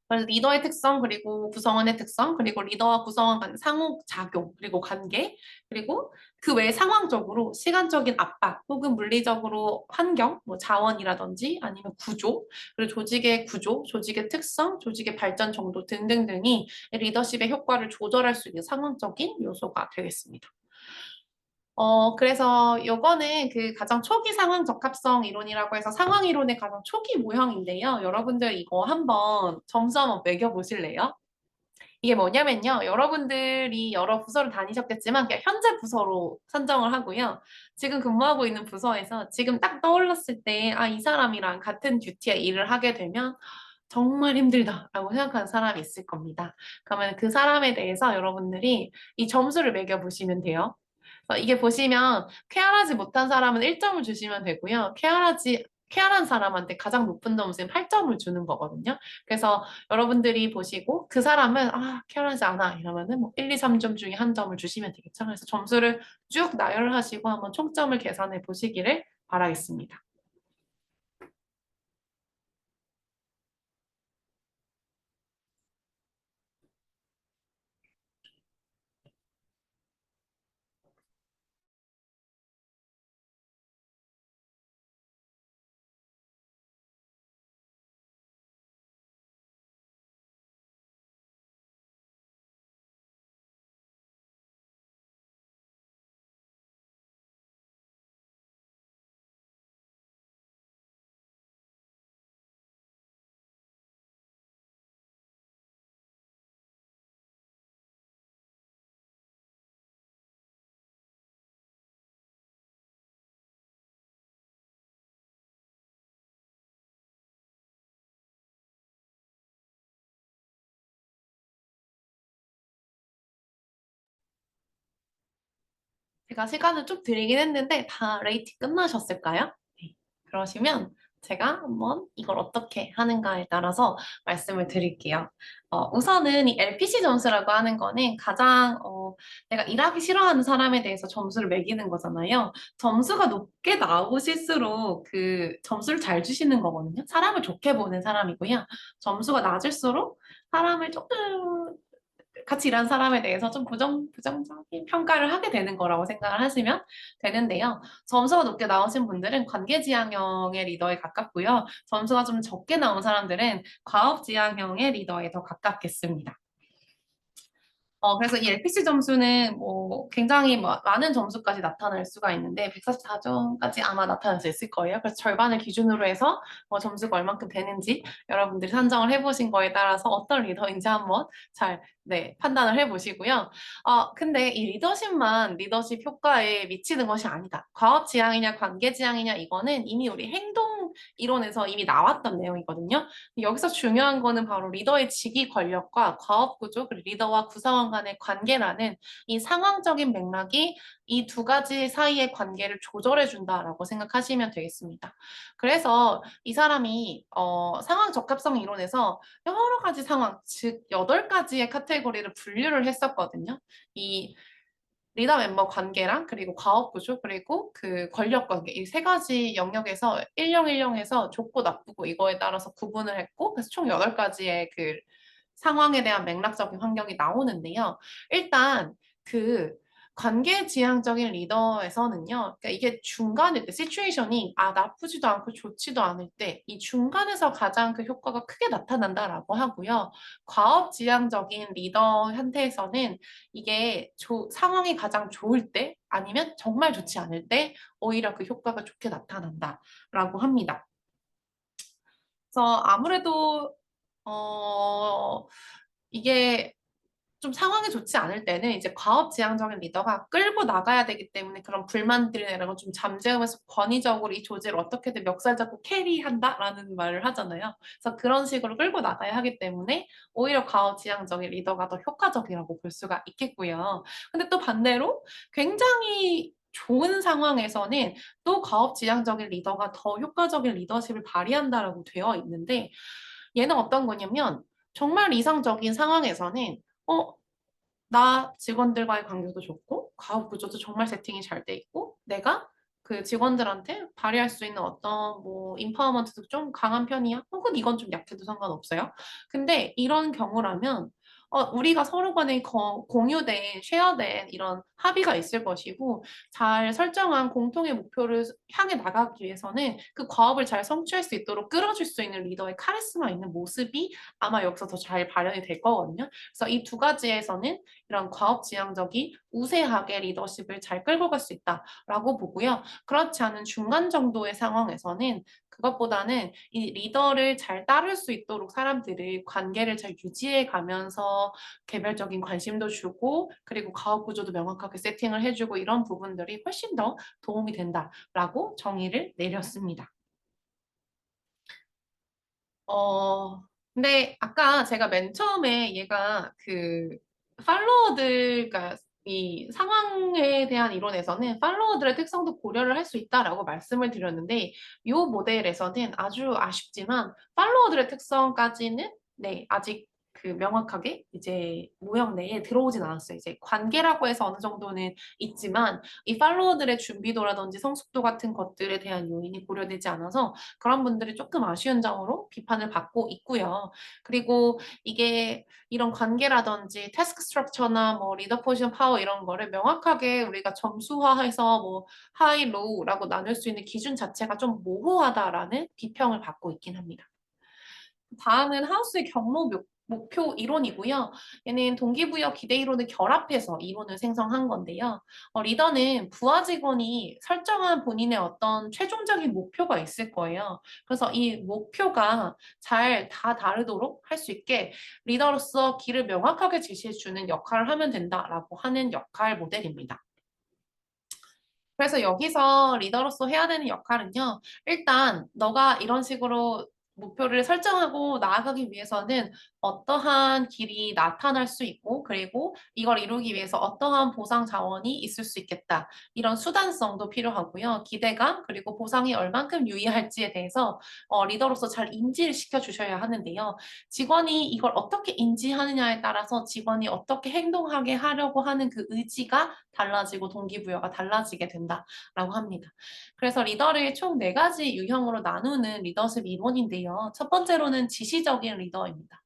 그래서 리더의 특성, 그리고 구성원의 특성, 그리고 리더와 구성원 간 상호작용, 그리고 관계, 그리고 그 외 상황적으로 시간적인 압박, 혹은 물리적으로 환경, 뭐 자원이라든지 아니면 구조, 그리고 조직의 구조, 조직의 특성, 조직의 발전 정도 등등등이 리더십의 효과를 조절할 수 있는 상황적인 요소가 되겠습니다. 그래서 요거는 그 가장 초기 상황 적합성 이론이라고 해서 상황 이론의 가장 초기 모형인데요. 여러분들 이거 한번 점수 한번 매겨보실래요? 이게 뭐냐면요. 여러분들이 여러 부서를 다니셨겠지만 그냥 현재 부서로 선정을 하고요. 지금 근무하고 있는 부서에서 지금 딱 떠올랐을 때 이 사람이랑 같은 듀티의 일을 하게 되면 정말 힘들다라고 생각하는 사람이 있을 겁니다. 그러면 그 사람에 대해서 여러분들이 이 점수를 매겨보시면 돼요. 이게 보시면 쾌활하지 못한 사람은 1점을 주시면 되고요. 쾌활하지 쾌활한 사람한테 가장 높은 점수인 8점을 주는 거거든요. 그래서 여러분들이 보시고 그 사람은 쾌활하지 않아 이러면은 뭐 1, 2, 3점 중에 한 점을 주시면 되겠죠. 그래서 점수를 쭉 나열하시고 한번 총점을 계산해 보시기를 바라겠습니다. 제가 시간을 좀 드리긴 했는데 다 레이팅 끝나셨을까요? 네. 그러시면 제가 한번 이걸 어떻게 하는가에 따라서 말씀을 드릴게요. 우선은 이 LPC 점수라고 하는 거는 가장 내가 일하기 싫어하는 사람에 대해서 점수를 매기는 거잖아요. 점수가 높게 나오실수록 그 점수를 잘 주시는 거거든요. 사람을 좋게 보는 사람이고요. 점수가 낮을수록 사람을 조금 같이 일하는 사람에 대해서 좀 부정적인 평가를 하게 되는 거라고 생각을 하시면 되는데요. 점수가 높게 나오신 분들은 관계지향형의 리더에 가깝고요. 점수가 좀 적게 나온 사람들은 과업지향형의 리더에 더 가깝겠습니다. 그래서 이 LPC 점수는 뭐 굉장히 뭐 많은 점수까지 나타날 수가 있는데 144점까지 아마 나타날 수 있을 거예요. 그래서 절반을 기준으로 해서 점수가 얼만큼 되는지 여러분들이 산정을 해보신 거에 따라서 어떤 리더인지 한번 잘 네, 판단을 해보시고요. 근데 이 리더십만 리더십 효과에 미치는 것이 아니다. 과업 지향이냐 관계 지향이냐 이거는 이미 우리 행동 이론에서 이미 나왔던 내용이거든요. 여기서 중요한 거는 바로 리더의 직위 권력과 과업 구조, 그리고 리더와 구성원 간의 관계라는 이 상황적인 맥락이 이 두 가지 사이의 관계를 조절해 준다라고 생각하시면 되겠습니다. 그래서 이 사람이 상황 적합성 이론에서 여러 가지 상황, 즉 8가지의 카테고리를 분류를 했었거든요. 이 리더 멤버 관계랑 그리고 과업 구조 그리고 그 권력 관계 이 세 가지 영역에서 일령일령해서 좋고 나쁘고 이거에 따라서 구분을 했고 그래서 총 8가지의 그 상황에 대한 맥락적인 환경이 나오는데요. 일단 그 관계지향적인 리더에서는요. 그러니까 이게 중간일 때 시츄에이션이 나쁘지도 않고 좋지도 않을 때 이 중간에서 가장 그 효과가 크게 나타난다라고 하고요. 과업지향적인 리더한테에서는 이게 상황이 가장 좋을 때 아니면 정말 좋지 않을 때 오히려 그 효과가 좋게 나타난다라고 합니다. 그래서 아무래도 이게 좀 상황이 좋지 않을 때는 이제 과업지향적인 리더가 끌고 나가야 되기 때문에 그런 불만들이나 이런 걸 좀 잠재우면서 권위적으로 이 조직을 어떻게든 멱살 잡고 캐리한다라는 말을 하잖아요. 그래서 그런 식으로 끌고 나가야 하기 때문에 오히려 과업지향적인 리더가 더 효과적이라고 볼 수가 있겠고요. 근데 또 반대로 굉장히 좋은 상황에서는 또 과업지향적인 리더가 더 효과적인 리더십을 발휘한다라고 되어 있는데 얘는 어떤 거냐면 정말 이상적인 상황에서는 어, 나 직원들과의 관계도 좋고, 가업 구조도 정말 세팅이 잘 돼 있고, 내가 그 직원들한테 발휘할 수 있는 어떤 뭐 인파워먼트도 좀 강한 편이야. 혹은 이건 좀 약해도 상관없어요. 근데 이런 경우라면 우리가 서로 간에 공유된, 쉐어된 이런 합의가 있을 것이고, 잘 설정한 공통의 목표를 향해 나가기 위해서는 그 과업을 잘 성취할 수 있도록 끌어줄 수 있는 리더의 카리스마 있는 모습이 아마 여기서 더 잘 발현이 될 거거든요. 그래서 이 두 가지에서는 이런 과업지향적인 우세하게 리더십을 잘 끌고 갈 수 있다라고 보고요. 그렇지 않은 중간 정도의 상황에서는 그것보다는 이 리더를 잘 따를 수 있도록 사람들을 관계를 잘 유지해 가면서 개별적인 관심도 주고 그리고 가업 구조도 명확하게 세팅을 해주고 이런 부분들이 훨씬 더 도움이 된다라고 정의를 내렸습니다. 어, 근데 아까 제가 맨 처음에 얘가 그 팔로워들가 이 상황에 대한 이론에서는 팔로워들의 특성도 고려를 할 수 있다라고 말씀을 드렸는데 이 모델에서는 아주 아쉽지만 팔로워들의 특성까지는 네, 아직 그 명확하게 이제 모형 내에 들어오진 않았어요. 이제 관계라고 해서 어느 정도는 있지만 이 팔로워들의 준비도라든지 성숙도 같은 것들에 대한 요인이 고려되지 않아서 그런 분들이 조금 아쉬운 점으로 비판을 받고 있고요. 그리고 이게 이런 관계라든지 태스크 스트럭처나 뭐 리더 포지션 파워 이런 거를 명확하게 우리가 점수화해서 뭐 하이, 로우라고 나눌 수 있는 기준 자체가 좀 모호하다라는 비평을 받고 있긴 합니다. 다음은 하우스의 경로 목표 이론이고요. 얘는 동기부여 기대 이론을 결합해서 이론을 생성한 건데요. 리더는 부하 직원이 설정한 본인의 어떤 최종적인 목표가 있을 거예요. 그래서 이 목표가 잘 다 다르도록 할 수 있게 리더로서 길을 명확하게 제시해주는 역할을 하면 된다라고 하는 역할 모델입니다. 그래서 여기서 리더로서 해야 되는 역할은요. 일단 너가 이런 식으로 목표를 설정하고 나아가기 위해서는 어떠한 길이 나타날 수 있고 그리고 이걸 이루기 위해서 어떠한 보상 자원이 있을 수 있겠다. 이런 수단성도 필요하고요. 기대감 그리고 보상이 얼만큼 유의할지에 대해서 리더로서 잘 인지를 시켜주셔야 하는데요. 직원이 이걸 어떻게 인지하느냐에 따라서 직원이 어떻게 행동하게 하려고 하는 그 의지가 달라지고 동기부여가 달라지게 된다라고 합니다. 그래서 리더를 총 네 가지 유형으로 나누는 리더십 이론인데요. 첫 번째로는 지시적인 리더입니다.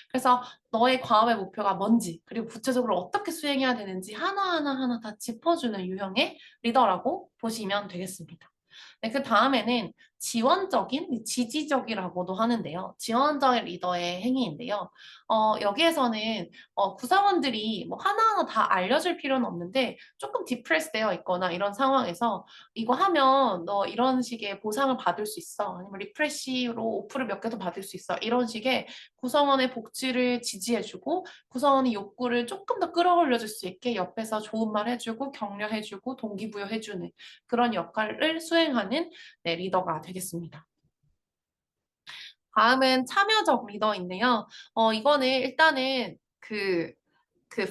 그래서 너의 과업의 목표가 뭔지, 그리고 구체적으로 어떻게 수행해야 되는지 하나하나 다 짚어주는 유형의 리더라고 보시면 되겠습니다. 네, 그 다음에는 지원적인, 지지적이라고도 하는데요. 지원적인 리더의 행위인데요. 여기에서는 구성원들이 뭐 하나하나 다 알려줄 필요는 없는데 조금 디프레스 되어 있거나 이런 상황에서 이거 하면 너 이런 식의 보상을 받을 수 있어. 아니면 리프레시로 오프를 몇 개 더 받을 수 있어. 이런 식의 구성원의 복지를 지지해주고 구성원의 욕구를 조금 더 끌어올려줄 수 있게 옆에서 좋은 말 해주고 격려해주고 동기부여해주는 그런 역할을 수행하는 네, 리더가 되겠습니다. 다음은 참여적 리더인데요. 이거는 일단은 그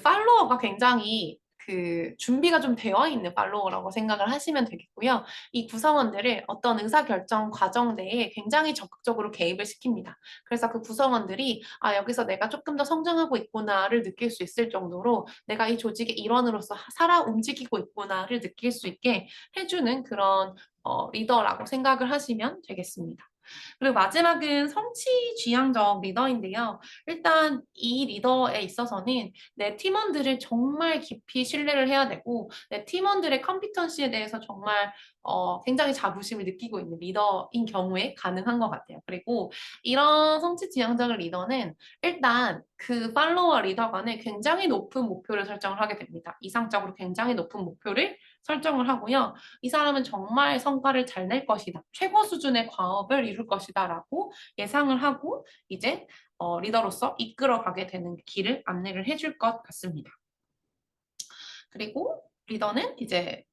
팔로워가 굉장히 그 준비가 좀 되어 있는 팔로워라고 생각을 하시면 되겠고요. 이 구성원들을 어떤 의사결정 과정 내에 굉장히 적극적으로 개입을 시킵니다. 그래서 그 구성원들이 아, 여기서 내가 조금 더 성장하고 있구나를 느낄 수 있을 정도로 내가 이 조직의 일원으로서 살아 움직이고 있구나를 느낄 수 있게 해주는 그런 리더라고 생각을 하시면 되겠습니다. 그리고 마지막은 성취 지향적 리더인데요. 일단 이 리더에 있어서는 내 팀원들을 정말 깊이 신뢰를 해야 되고 내 팀원들의 컴피턴시에 대해서 정말 굉장히 자부심을 느끼고 있는 리더인 경우에 가능한 것 같아요. 그리고 이런 성취 지향적 리더는 일단 그 팔로워 리더 간에 굉장히 높은 목표를 설정을 하게 됩니다. 이상적으로 굉장히 높은 목표를 설정을 하고요. 이 사람은 정말 성과를 잘 낼 것이다. 최고 수준의 과업을 이룰 것이다. 라고 예상을 하고 이제 리더로서 이끌어가게 되는 길을 안내를 해줄 것 같습니다. 그리고 리더는 이제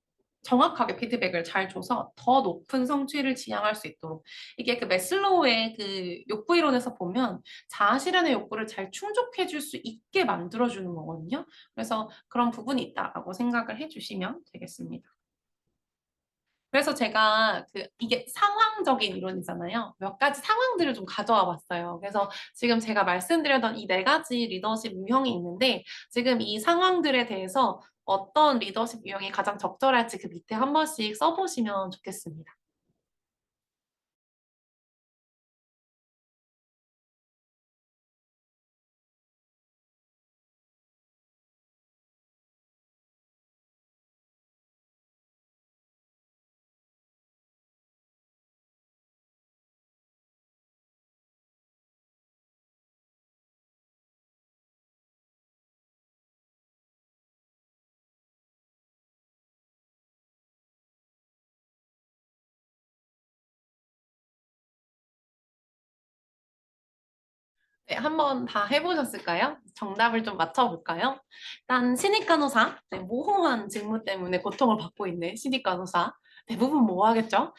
정확하게 피드백을 잘 줘서 더 높은 성취를 지향할 수 있도록 이게 그 매슬로우의 그 욕구 이론에서 보면 자아 실현의 욕구를 잘 충족해 줄 수 있게 만들어 주는 거거든요. 그래서 그런 부분이 있다라고 생각을 해 주시면 되겠습니다. 그래서 제가 이게 상황적인 이론이잖아요. 몇 가지 상황들을 좀 가져와 봤어요. 그래서 지금 제가 말씀드렸던 이 네 가지 리더십 유형이 있는데 지금 이 상황들에 대해서 어떤 리더십 유형이 가장 적절할지 그 밑에 한 번씩 써보시면 좋겠습니다. 네, 한번 다 해보셨을까요? 정답을 좀 맞춰볼까요? 일단 신입 간호사, 네, 모호한 직무 때문에 고통을 받고 있는 신입 간호사 대부분 뭐 하겠죠?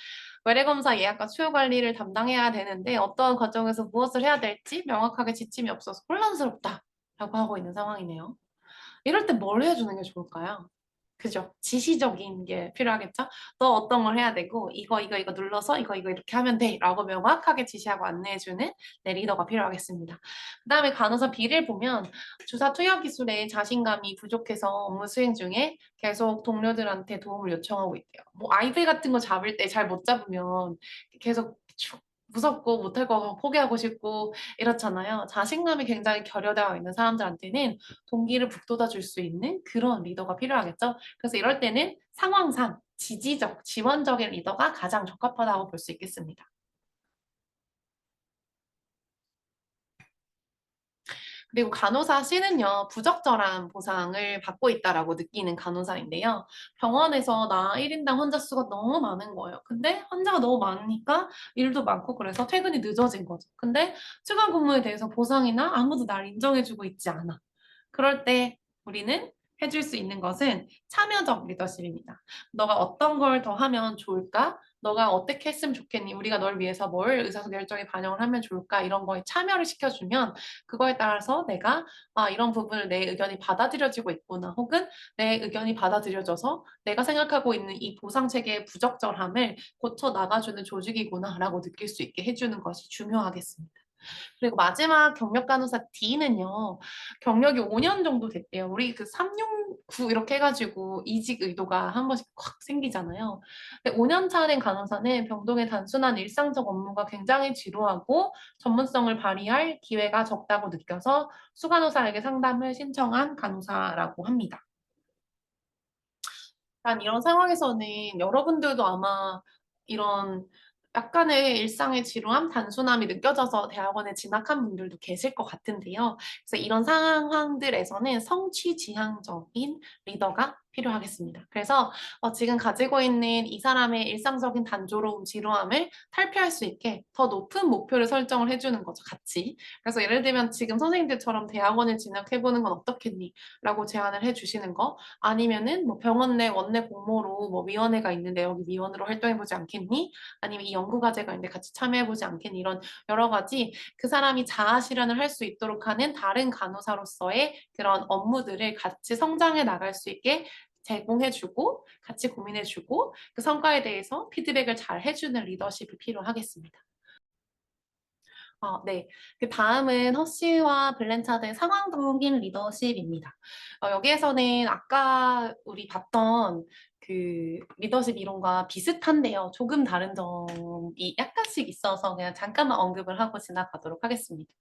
외래검사 예약과 추후 관리를 담당해야 되는데 어떤 과정에서 무엇을 해야 될지 명확하게 지침이 없어서 혼란스럽다라고 하고 있는 상황이네요. 이럴 때 뭘 해주는 게 좋을까요? 그죠? 지시적인 게 필요하겠죠? 너 어떤 걸 해야 되고, 이거 눌러서 이거 이렇게 하면 돼. 라고 명확하게 지시하고 안내해주는 내 리더가 필요하겠습니다. 그 다음에 간호사 B를 보면 주사 투여 기술에 자신감이 부족해서 업무 수행 중에 계속 동료들한테 도움을 요청하고 있대요. 뭐 아이들 같은 거 잡을 때 잘 못 잡으면 계속 무섭고 못할 거 포기하고 싶고 이렇잖아요. 자신감이 굉장히 결여되어 있는 사람들한테는 동기를 북돋아 줄 수 있는 그런 리더가 필요하겠죠. 그래서 이럴 때는 상황상 지지적, 지원적인 리더가 가장 적합하다고 볼 수 있겠습니다. 그리고 간호사 C는요, 부적절한 보상을 받고 있다라고 느끼는 간호사인데요. 병원에서 나 1인당 환자 수가 너무 많은 거예요. 근데 환자가 너무 많으니까 일도 많고 그래서 퇴근이 늦어진 거죠. 근데 추가 근무에 대해서 보상이나 아무도 날 인정해주고 있지 않아. 그럴 때 우리는 해줄 수 있는 것은 참여적 리더십입니다. 너가 어떤 걸 더 하면 좋을까? 너가 어떻게 했으면 좋겠니? 우리가 널 위해서 뭘 의사결정에 반영을 하면 좋을까? 이런 거에 참여를 시켜주면 그거에 따라서 내가 이런 부분을 내 의견이 받아들여지고 있구나. 혹은 내 의견이 받아들여져서 내가 생각하고 있는 이 보상 체계의 부적절함을 고쳐 나가주는 조직이구나라고 느낄 수 있게 해주는 것이 중요하겠습니다. 그리고 마지막 경력 간호사 D는요, 경력이 5년 정도 됐대요. 우리 그 369 이렇게 해가지고 이직 의도가 한 번씩 확 생기잖아요. 근데 5년 차 된 간호사는 병동의 단순한 일상적 업무가 굉장히 지루하고 전문성을 발휘할 기회가 적다고 느껴서 수간호사에게 상담을 신청한 간호사라고 합니다. 난 이런 상황에서는 여러분들도 아마 이런 약간의 일상의 지루함, 단순함이 느껴져서 대학원에 진학한 분들도 계실 것 같은데요. 그래서 이런 상황들에서는 성취 지향적인 리더가 필요하겠습니다. 그래서 지금 가지고 있는 이 사람의 일상적인 단조로움, 지루함을 탈피할 수 있게 더 높은 목표를 설정을 해주는 거죠, 같이. 그래서 예를 들면 지금 선생님들처럼 대학원을 진학해보는 건 어떻겠니? 라고 제안을 해주시는 거. 아니면은 뭐 병원 내 원내 공모로 뭐 위원회가 있는데 여기 위원으로 활동해보지 않겠니? 아니면 이 연구 과제가 있는데 같이 참여해보지 않겠니? 이런 여러 가지 그 사람이 자아 실현을 할 수 있도록 하는 다른 간호사로서의 그런 업무들을 같이 성장해 나갈 수 있게 제공해주고 같이 고민해주고 그 성과에 대해서 피드백을 잘 해주는 리더십이 필요하겠습니다. 네. 그 다음은 허쉬와 블렌차드의 상황적인 리더십입니다. 여기에서는 아까 우리 봤던 그 리더십 이론과 비슷한데요. 조금 다른 점이 약간씩 있어서 그냥 잠깐만 언급을 하고 지나가도록 하겠습니다.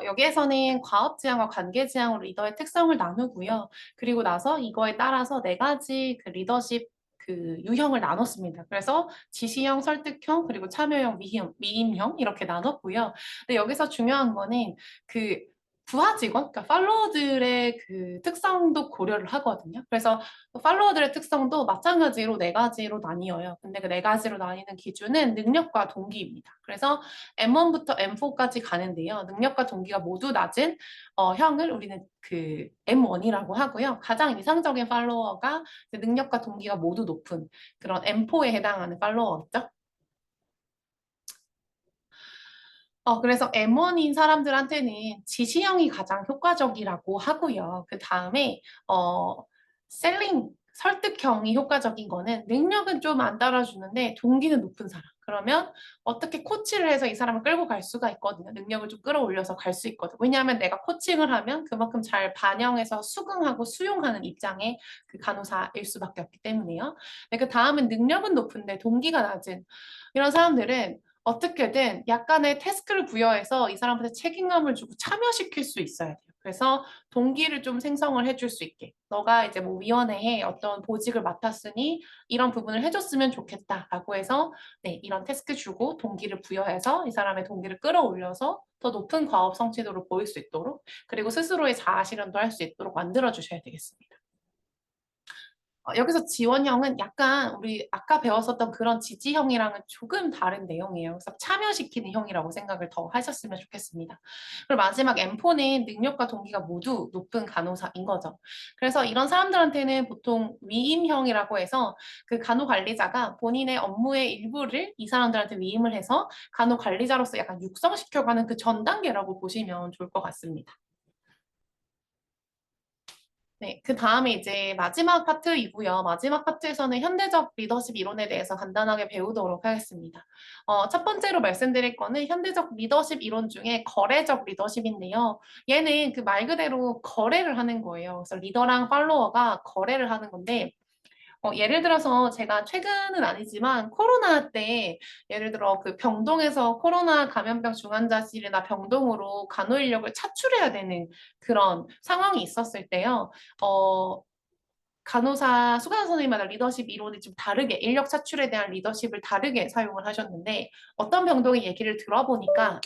여기에서는 과업 지향과 관계 지향으로 리더의 특성을 나누고요. 그리고 나서 이거에 따라서 네 가지 그 리더십 그 유형을 나눴습니다. 그래서 지시형, 설득형, 그리고 참여형, 위임형 이렇게 나눴고요. 근데 여기서 중요한 거는 그 부하 직원, 그러니까 팔로워들의 그 특성도 고려를 하거든요. 그래서 팔로워들의 특성도 마찬가지로 네 가지로 나뉘어요. 근데 그 네 가지로 나뉘는 기준은 능력과 동기입니다. 그래서 M1부터 M4까지 가는데요. 능력과 동기가 모두 낮은 형을 우리는 그 M1이라고 하고요. 가장 이상적인 팔로워가 능력과 동기가 모두 높은 그런 M4에 해당하는 팔로워죠. 그래서 M1인 사람들한테는 지시형이 가장 효과적이라고 하고요. 그 다음에, 셀링, 설득형이 효과적인 거는 능력은 좀 안 따라주는데 동기는 높은 사람. 그러면 어떻게 코치를 해서 이 사람을 끌고 갈 수가 있거든요. 능력을 좀 끌어올려서 갈 수 있거든요. 왜냐하면 내가 코칭을 하면 그만큼 잘 반영해서 수긍하고 수용하는 입장의 그 간호사일 수밖에 없기 때문에요. 그 다음은 능력은 높은데 동기가 낮은 이런 사람들은 어떻게든 약간의 태스크를 부여해서 이 사람한테 책임감을 주고 참여시킬 수 있어야 돼요. 그래서 동기를 좀 생성을 해줄 수 있게. 너가 이제 뭐 위원회에 어떤 보직을 맡았으니 이런 부분을 해줬으면 좋겠다라고 해서 네, 이런 태스크 주고 동기를 부여해서 이 사람의 동기를 끌어올려서 더 높은 과업 성취도를 보일 수 있도록 그리고 스스로의 자아 실현도 할 수 있도록 만들어 주셔야 되겠습니다. 여기서 지원형은 약간 우리 아까 배웠었던 그런 지지형이랑은 조금 다른 내용이에요. 그래서 참여시키는 형이라고 생각을 더 하셨으면 좋겠습니다. 그리고 마지막 M4는 능력과 동기가 모두 높은 간호사인 거죠. 그래서 이런 사람들한테는 보통 위임형이라고 해서 그 간호관리자가 본인의 업무의 일부를 이 사람들한테 위임을 해서 간호관리자로서 약간 육성시켜가는 그 전 단계라고 보시면 좋을 것 같습니다. 네, 그 다음에 이제 마지막 파트이고요. 마지막 파트에서는 현대적 리더십 이론에 대해서 간단하게 배우도록 하겠습니다. 첫 번째로 말씀드릴 거는 현대적 리더십 이론 중에 거래적 리더십인데요. 얘는 그 말 그대로 거래를 하는 거예요. 그래서 리더랑 팔로워가 거래를 하는 건데, 예를 들어서 제가 최근은 아니지만 코로나 때 예를 들어 그 병동에서 코로나 감염병 중환자실이나 병동으로 간호 인력을 차출해야 되는 그런 상황이 있었을 때요. 간호사, 수간호 선생님마다 리더십 이론이 좀 다르게, 인력 차출에 대한 리더십을 다르게 사용을 하셨는데, 어떤 병동의 얘기를 들어보니까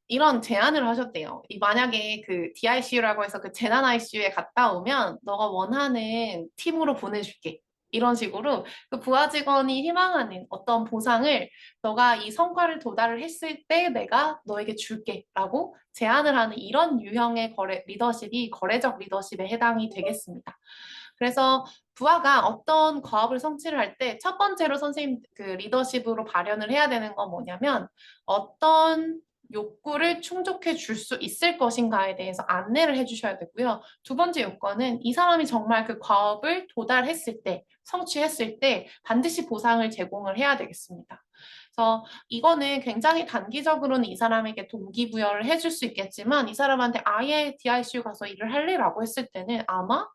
이런 제안을 하셨대요. 만약에 그 DICU라고 해서 그 재난 ICU에 갔다 오면 너가 원하는 팀으로 보내줄게. 이런 식으로 그 부하 직원이 희망하는 어떤 보상을 너가 이 성과를 도달을 했을 때 내가 너에게 줄게라고 제안을 하는 이런 유형의 리더십이 거래적 리더십에 해당이 되겠습니다. 그래서 부하가 어떤 과업을 성취를 할 때 첫 번째로 선생님 그 리더십으로 발현을 해야 되는 건 뭐냐면 어떤 욕구를 충족해 줄 수 있을 것인가에 대해서 안내를 해주셔야 되고요. 두 번째 요건은 이 사람이 정말 그 과업을 도달했을 때, 성취했을 때 반드시 보상을 제공을 해야 되겠습니다. 그래서 이거는 굉장히 단기적으로는 이 사람에게 동기부여를 해줄 수 있겠지만 이 사람한테 아예 DICU 가서 일을 할래라고 했을 때는 아마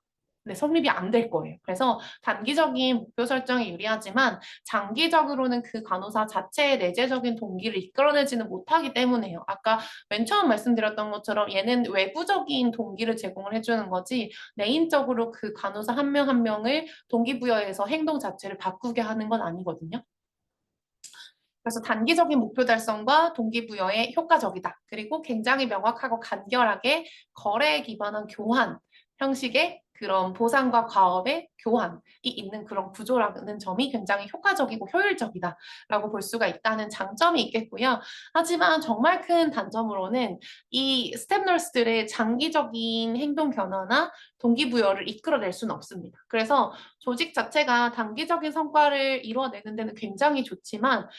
네, 성립이 안 될 거예요. 그래서 단기적인 목표 설정이 유리하지만 장기적으로는 그 간호사 자체의 내재적인 동기를 이끌어내지는 못하기 때문에요. 아까 맨 처음 말씀드렸던 것처럼 얘는 외부적인 동기를 제공을 해주는 거지 내인적으로 그 간호사 한 명 한 명을 동기부여해서 행동 자체를 바꾸게 하는 건 아니거든요. 그래서 단기적인 목표 달성과 동기부여에 효과적이다. 그리고 굉장히 명확하고 간결하게 거래에 기반한 교환 형식의 그런 보상과 과업의 교환이 있는 그런 구조라는 점이 굉장히 효과적이고 효율적이다라고 볼 수가 있다는 장점이 있겠고요. 하지만 정말 큰 단점으로는 이 스텝너스들의 장기적인 행동 변화나 동기부여를 이끌어낼 수는 없습니다. 그래서 조직 자체가 단기적인 성과를 이루어내는 데는 굉장히 좋지만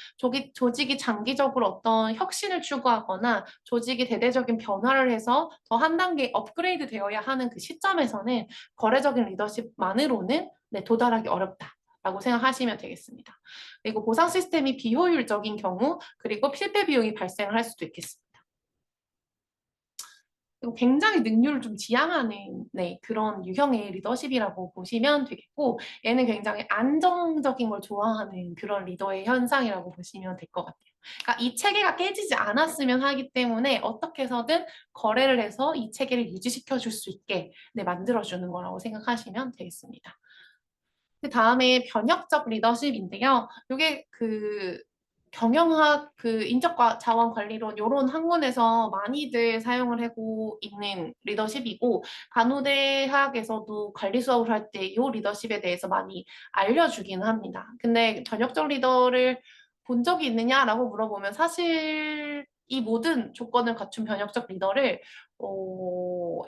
조직이 장기적으로 어떤 혁신을 추구하거나 조직이 대대적인 변화를 해서 더 한 단계 업그레이드 되어야 하는 그 시점에서는 거래적인 리더십만으로는 네, 도달하기 어렵다라고 생각하시면 되겠습니다. 그리고 보상 시스템이 비효율적인 경우 그리고 필패 비용이 발생을 할 수도 있겠습니다. 그리고 굉장히 능률을 좀 지향하는 네, 그런 유형의 리더십이라고 보시면 되겠고 얘는 굉장히 안정적인 걸 좋아하는 그런 리더의 현상이라고 보시면 될 것 같아요. 그러니까 이 체계가 깨지지 않았으면 하기 때문에 어떻게 해서든 거래를 해서 이 체계를 유지시켜 줄 수 있게 네, 만들어주는 거라고 생각하시면 되겠습니다. 그 다음에 변혁적 리더십인데요. 이게 그 경영학 그 인적과 자원 관리론 이런 학문에서 많이들 사용을 하고 있는 리더십이고 간호대학에서도 관리 수업을 할 때 이 리더십에 대해서 많이 알려주긴 합니다. 근데 전역적 리더를 본 적이 있느냐라고 물어보면 사실 이 모든 조건을 갖춘 변혁적 리더를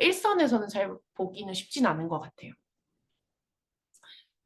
일선에서는 잘 보기는 쉽진 않은 것 같아요.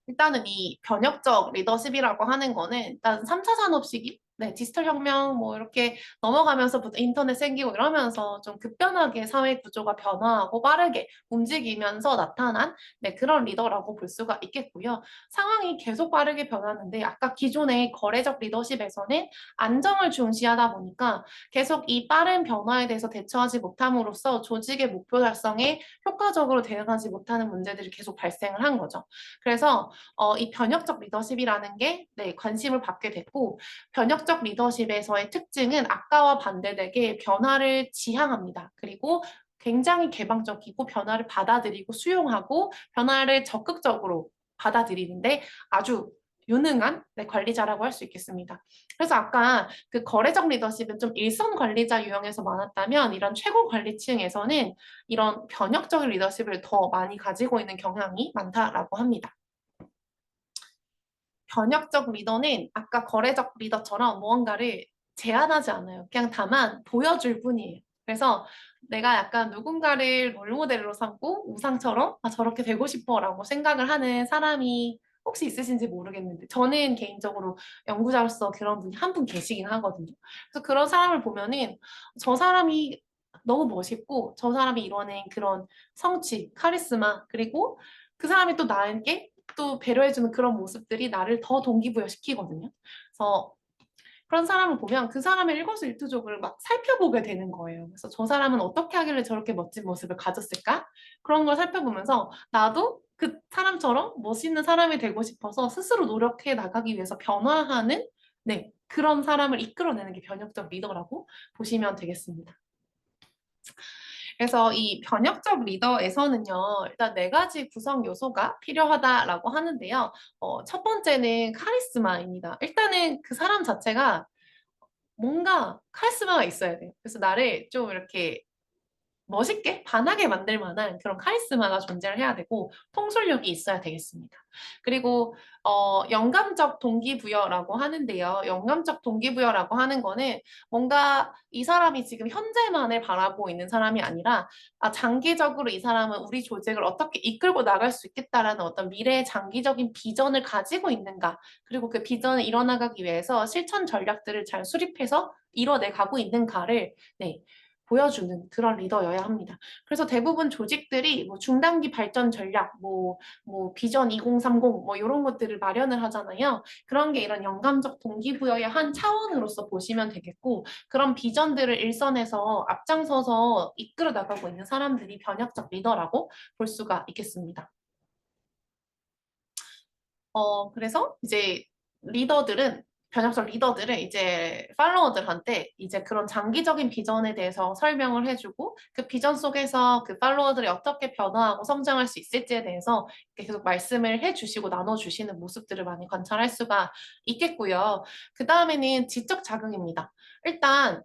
일단은 이 변혁적 리더십이라고 하는 거는 일단 3차 산업 시기, 네, 디지털 혁명 뭐 이렇게 넘어가면서부터 인터넷 생기고 이러면서 좀 급변하게 사회 구조가 변화하고 빠르게 움직이면서 나타난 네, 그런 리더라고 볼 수가 있겠고요. 상황이 계속 빠르게 변하는데 아까 기존의 거래적 리더십에서는 안정을 중시하다 보니까 계속 이 빠른 변화에 대해서 대처하지 못함으로써 조직의 목표 달성에 효과적으로 대응하지 못하는 문제들이 계속 발생을 한 거죠. 그래서 이 변혁적 리더십이라는 게 네, 관심을 받게 됐고 변혁적 리더십에서의 특징은 아까와 반대되게 변화를 지향합니다. 그리고 굉장히 개방적이고 변화를 받아들이고 수용하고 변화를 적극적으로 받아들이는데 아주 유능한 네, 관리자라고 할 수 있겠습니다. 그래서 아까 그 거래적 리더십은 좀 일선 관리자 유형에서 많았다면 이런 최고 관리층에서는 이런 변혁적인 리더십을 더 많이 가지고 있는 경향이 많다라고 합니다. 변혁적 리더는 아까 거래적 리더처럼 무언가를 제안하지 않아요. 그냥 다만 보여줄 뿐이에요. 그래서 내가 약간 누군가를 롤모델로 삼고 우상처럼 아, 저렇게 되고 싶어라고 생각을 하는 사람이 혹시 있으신지 모르겠는데 저는 개인적으로 연구자로서 그런 분이 한 분 계시긴 하거든요. 그래서 그런 사람을 보면은 저 사람이 너무 멋있고 저 사람이 이뤄낸 그런 성취, 카리스마 그리고 그 사람이 또 나에게 또 배려해주는 그런 모습들이 나를 더 동기부여시키거든요. 그래서 그런 사람을 보면 그 사람의 일거수일투족을 막 살펴보게 되는 거예요. 그래서 저 사람은 어떻게 하길래 저렇게 멋진 모습을 가졌을까? 그런 걸 살펴보면서 나도 그 사람처럼 멋있는 사람이 되고 싶어서 스스로 노력해 나가기 위해서 변화하는 네, 그런 사람을 이끌어내는 게 변혁적 리더라고 보시면 되겠습니다. 그래서 이 변혁적 리더에서는요, 일단 네 가지 구성 요소가 필요하다라고 하는데요. 첫 번째는 카리스마입니다. 일단은 그 사람 자체가 뭔가 카리스마가 있어야 돼요. 그래서 나를 좀 이렇게 멋있게 반하게 만들 만한 그런 카리스마가 존재를 해야 되고 통솔력이 있어야 되겠습니다. 그리고 영감적 동기부여라고 하는데요. 영감적 동기부여라고 하는 거는 뭔가 이 사람이 지금 현재만을 바라보고 있는 사람이 아니라 장기적으로 이 사람은 우리 조직을 어떻게 이끌고 나갈 수 있겠다라는 어떤 미래의 장기적인 비전을 가지고 있는가 그리고 그 비전을 이뤄나가기 위해서 실천 전략들을 잘 수립해서 이뤄내 가고 있는가를 네, 보여주는 그런 리더여야 합니다. 그래서 대부분 조직들이 뭐 중단기 발전 전략, 뭐 비전 2030, 뭐 이런 것들을 마련을 하잖아요. 그런 게 이런 영감적 동기부여의 한 차원으로서 보시면 되겠고, 그런 비전들을 일선에서 앞장서서 이끌어 나가고 있는 사람들이 변혁적 리더라고 볼 수가 있겠습니다. 그래서 이제 리더들은 변혁적 리더들은 이제 팔로워들한테 이제 그런 장기적인 비전에 대해서 설명을 해주고 그 비전 속에서 그 팔로워들이 어떻게 변화하고 성장할 수 있을지에 대해서 계속 말씀을 해주시고 나눠주시는 모습들을 많이 관찰할 수가 있겠고요. 그 다음에는 지적 자극입니다. 일단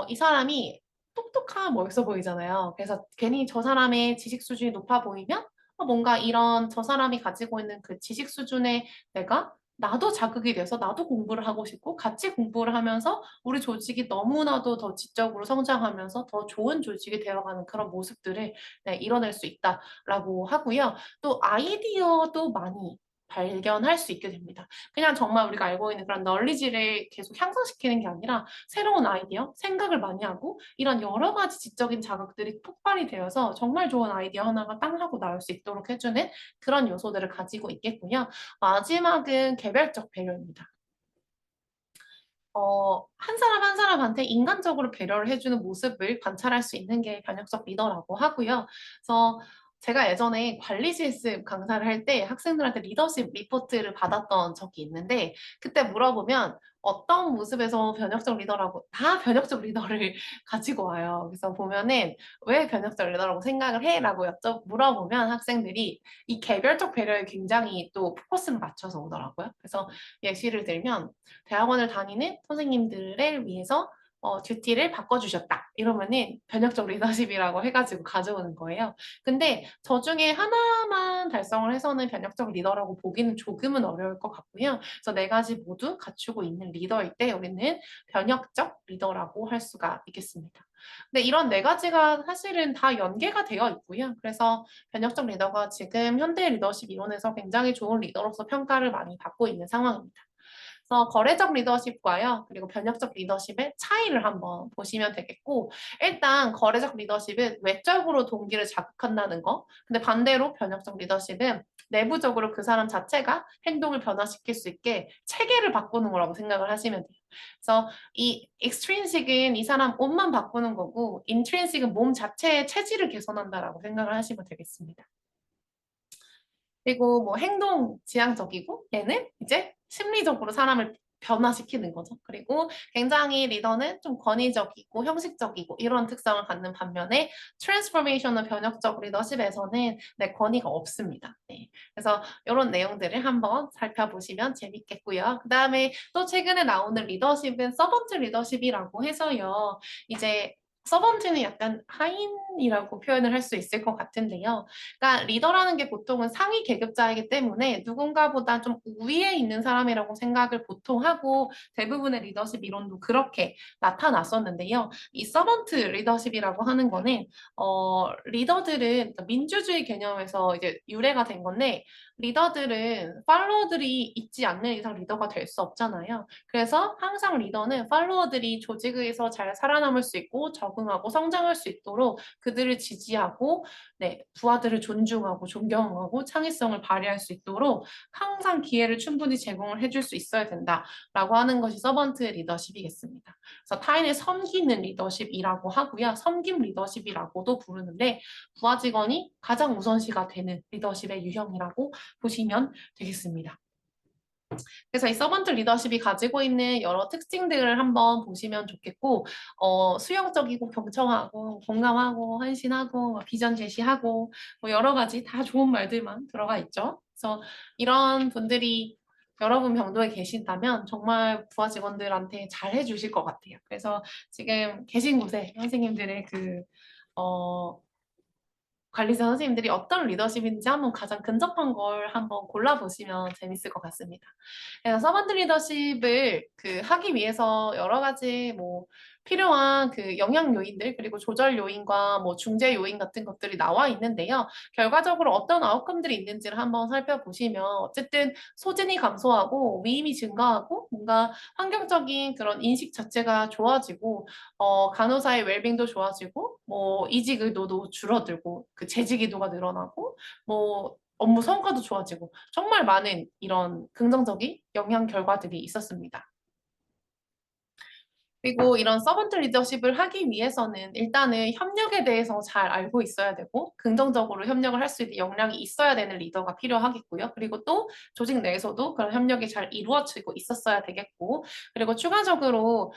이 사람이 똑똑하면 멋있어 보이잖아요. 그래서 괜히 저 사람의 지식 수준이 높아 보이면 뭔가 이런 저 사람이 가지고 있는 그 지식 수준의 내가 나도 자극이 돼서 나도 공부를 하고 싶고 같이 공부를 하면서 우리 조직이 너무나도 더 지적으로 성장하면서 더 좋은 조직이 되어가는 그런 모습들을 네, 이뤄낼 수 있다라고 하고요. 또 아이디어도 많이 발견할 수 있게 됩니다. 그냥 정말 우리가 알고 있는 그런 널리지를 계속 향상시키는 게 아니라 새로운 아이디어, 생각을 많이 하고 이런 여러 가지 지적인 자극들이 폭발이 되어서 정말 좋은 아이디어 하나가 땅 하고 나올 수 있도록 해주는 그런 요소들을 가지고 있겠고요. 마지막은 개별적 배려입니다. 한 사람 한 사람한테 인간적으로 배려를 해주는 모습을 관찰할 수 있는 게 변혁적 리더라고 하고요. 그래서 제가 예전에 관리 실습 강사를 할 때 학생들한테 리더십 리포트를 받았던 적이 있는데 그때 물어보면 어떤 모습에서 변혁적 리더라고 다 변혁적 리더를 가지고 와요. 그래서 보면은 왜 변혁적 리더라고 생각을 해? 라고 물어보면 학생들이 이 개별적 배려에 굉장히 또 포커스를 맞춰서 오더라고요. 그래서 예시를 들면 대학원을 다니는 선생님들을 위해서 듀티를 바꿔주셨다. 이러면은 변혁적 리더십이라고 해가지고 가져오는 거예요. 근데 저 중에 하나만 달성을 해서는 변혁적 리더라고 보기는 조금은 어려울 것 같고요. 그래서 네 가지 모두 갖추고 있는 리더일 때 우리는 변혁적 리더라고 할 수가 있겠습니다. 근데 이런 네 가지가 사실은 다 연계가 되어 있고요. 그래서 변혁적 리더가 지금 현대 리더십 이론에서 굉장히 좋은 리더로서 평가를 많이 받고 있는 상황입니다. 그래서 거래적 리더십과요, 그리고 변혁적 리더십의 차이를 한번 보시면 되겠고, 일단 거래적 리더십은 외적으로 동기를 자극한다는 거, 근데 반대로 변혁적 리더십은 내부적으로 그 사람 자체가 행동을 변화시킬 수 있게 체계를 바꾸는 거라고 생각을 하시면 돼요. 그래서 이 extrinsic은 이 사람 옷만 바꾸는 거고, intrinsic은 몸 자체의 체질을 개선한다라고 생각을 하시면 되겠습니다. 그리고 뭐 행동 지향적이고 얘는 이제 심리적으로 사람을 변화시키는 거죠. 그리고 굉장히 리더는 좀 권위적이고 형식적이고 이런 특성을 갖는 반면에 트랜스포메이셔널 변혁적 리더십에서는 네, 권위가 없습니다. 네. 그래서 이런 내용들을 한번 살펴보시면 재밌겠고요. 그 다음에 또 최근에 나오는 리더십은 서번트 리더십이라고 해서요. 이제 서번트는 약간 하인 직원이라고 표현을 할 수 있을 것 같은데요. 그러니까 리더라는 게 보통은 상위 계급자이기 때문에 누군가보다 좀 우위에 있는 사람이라고 생각을 보통 하고 대부분의 리더십 이론도 그렇게 나타났었는데요. 이 서번트 리더십이라고 하는 거는 리더들은 그러니까 민주주의 개념에서 이제 유래가 된 건데 리더들은 팔로워들이 있지 않는 이상 리더가 될 수 없잖아요. 그래서 항상 리더는 팔로워들이 조직에서 잘 살아남을 수 있고 적응하고 성장할 수 있도록 그들을 지지하고 네, 부하들을 존중하고 존경하고 창의성을 발휘할 수 있도록 항상 기회를 충분히 제공을 해줄 수 있어야 된다라고 하는 것이 서번트 리더십이겠습니다. 그래서 타인을 섬기는 리더십이라고 하고요. 섬김 리더십이라고도 부르는데 부하 직원이 가장 우선시가 되는 리더십의 유형이라고 보시면 되겠습니다. 그래서 이 서번트 리더십이 가지고 있는 여러 특징들을 한번 보시면 좋겠고, 수용적이고 경청하고 공감하고 헌신하고 비전 제시하고 뭐 여러 가지 다 좋은 말들만 들어가 있죠. 그래서 이런 분들이 여러분 병도에 계신다면 정말 부하 직원들한테 잘 해주실 것 같아요. 그래서 지금 계신 곳에 선생님들의 관리자 선생님들이 어떤 리더십인지 한번 가장 근접한 걸 한번 골라보시면 재밌을 것 같습니다. 그래서 서번트 리더십을 하기 위해서 여러 가지 뭐 필요한 영향 요인들 그리고 조절 요인과 뭐 중재 요인 같은 것들이 나와 있는데요. 결과적으로 어떤 아웃컴들이 있는지를 한번 살펴보시면 어쨌든 소진이 감소하고 위임이 증가하고 뭔가 환경적인 그런 인식 자체가 좋아지고 간호사의 웰빙도 좋아지고 뭐 이직 의도도 줄어들고 재직 의도가 늘어나고 뭐 업무 성과도 좋아지고 정말 많은 이런 긍정적인 영향 결과들이 있었습니다. 그리고 이런 서번트 리더십을 하기 위해서는 일단은 협력에 대해서 잘 알고 있어야 되고 긍정적으로 협력을 할 수 있는 역량이 있어야 되는 리더가 필요하겠고요. 그리고 또 조직 내에서도 그런 협력이 잘 이루어지고 있었어야 되겠고 그리고 추가적으로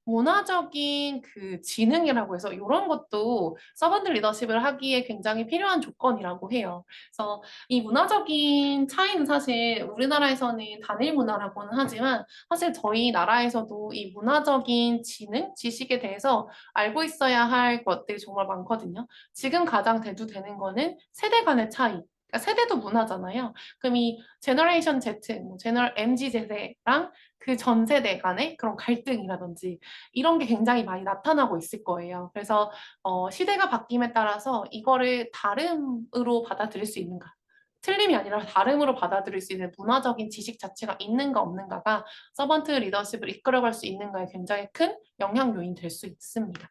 문화적인 지능이라고 해서 이런 것도 서번트 리더십을 하기에 굉장히 필요한 조건이라고 해요. 그래서 이 문화적인 차이는 사실 우리나라에서는 단일 문화라고는 하지만 사실 저희 나라에서도 이 문화적인 지능, 지식에 대해서 알고 있어야 할 것들이 정말 많거든요. 지금 가장 대두되는 거는 세대 간의 차이. 그러니까 세대도 문화잖아요. 그럼 이 제너레이션 Z, 뭐 제너럴 MZ 세대랑 그 전 세대 간의 그런 갈등이라든지 이런 게 굉장히 많이 나타나고 있을 거예요. 그래서 시대가 바뀜에 따라서 이거를 다름으로 받아들일 수 있는가? 틀림이 아니라 다름으로 받아들일 수 있는 문화적인 지식 자체가 있는가 없는가가 서번트 리더십을 이끌어갈 수 있는가에 굉장히 큰 영향 요인 될 수 있습니다.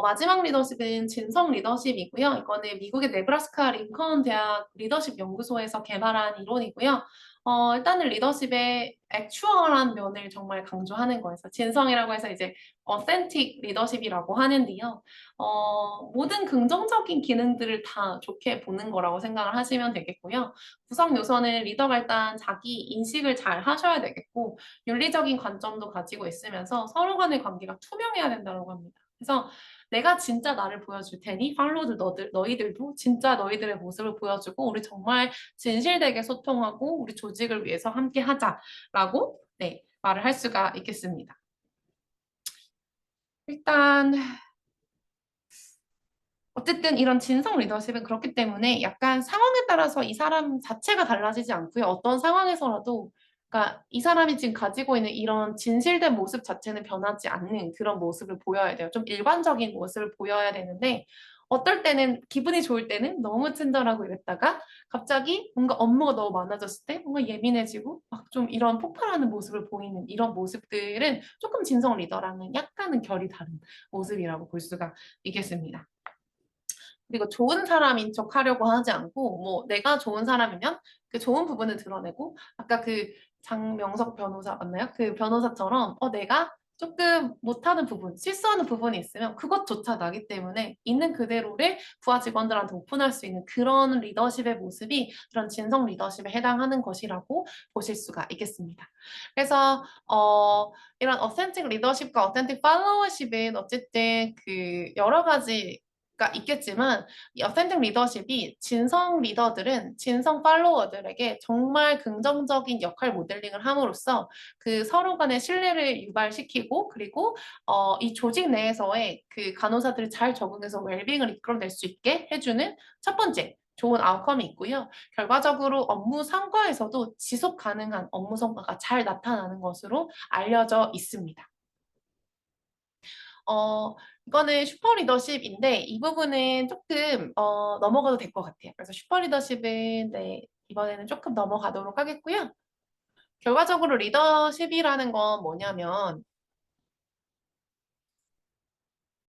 마지막 리더십은 진성 리더십이고요. 이거는 미국의 네브라스카 링컨 대학 리더십 연구소에서 개발한 이론이고요. 일단은 리더십의 액추얼한 면을 정말 강조하는 거예요. 진성이라고 해서 이제 어센틱 리더십이라고 하는데요. 모든 긍정적인 기능들을 다 좋게 보는 거라고 생각을 하시면 되겠고요. 구성 요소는 리더가 일단 자기 인식을 잘 하셔야 되겠고 윤리적인 관점도 가지고 있으면서 서로 간의 관계가 투명해야 된다고 합니다. 그래서 내가 진짜 나를 보여줄 테니 팔로워들 너희들도 진짜 너희들의 모습을 보여주고 우리 정말 진실되게 소통하고 우리 조직을 위해서 함께 하자라고 네, 말을 할 수가 있겠습니다. 일단 어쨌든 이런 진성 리더십은 그렇기 때문에 약간 상황에 따라서 이 사람 자체가 달라지지 않고요. 어떤 상황에서라도 그러니까 이 사람이 지금 가지고 있는 이런 진실된 모습 자체는 변하지 않는 그런 모습을 보여야 돼요. 좀 일관적인 모습을 보여야 되는데 어떨 때는 기분이 좋을 때는 너무 친절하고 이랬다가 갑자기 뭔가 업무가 너무 많아졌을 때 뭔가 예민해지고 막 좀 이런 폭발하는 모습을 보이는 이런 모습들은 조금 진성 리더랑은 약간은 결이 다른 모습이라고 볼 수가 있겠습니다. 그리고 좋은 사람인 척 하려고 하지 않고, 뭐, 내가 좋은 사람이면 그 좋은 부분을 드러내고, 아까 장명석 변호사 맞나요? 그 변호사처럼, 내가 조금 못하는 부분, 실수하는 부분이 있으면 그것조차 나기 때문에 있는 그대로를 부하 직원들한테 오픈할 수 있는 그런 리더십의 모습이 그런 진성 리더십에 해당하는 것이라고 보실 수가 있겠습니다. 그래서, 이런 어센틱 리더십과 어센틱 팔로워십은 어쨌든 여러 가지 가 있겠지만 이 어센틱 리더십이 진성 리더들은 진성 팔로워들에게 정말 긍정적인 역할 모델링을 함으로써 그 서로 간의 신뢰를 유발시키고 그리고 이 조직 내에서의 그 간호사들이 잘 적응해서 웰빙을 이끌어낼 수 있게 해주는 첫 번째 좋은 아웃컴이 있고요. 결과적으로 업무 성과에서도 지속 가능한 업무 성과가 잘 나타나는 것으로 알려져 있습니다. 어, 이거는 슈퍼 리더십인데 이 부분은 조금 넘어가도 될 것 같아요. 그래서 슈퍼 리더십은 네, 이번에는 조금 넘어가도록 하겠고요. 결과적으로 리더십이라는 건 뭐냐면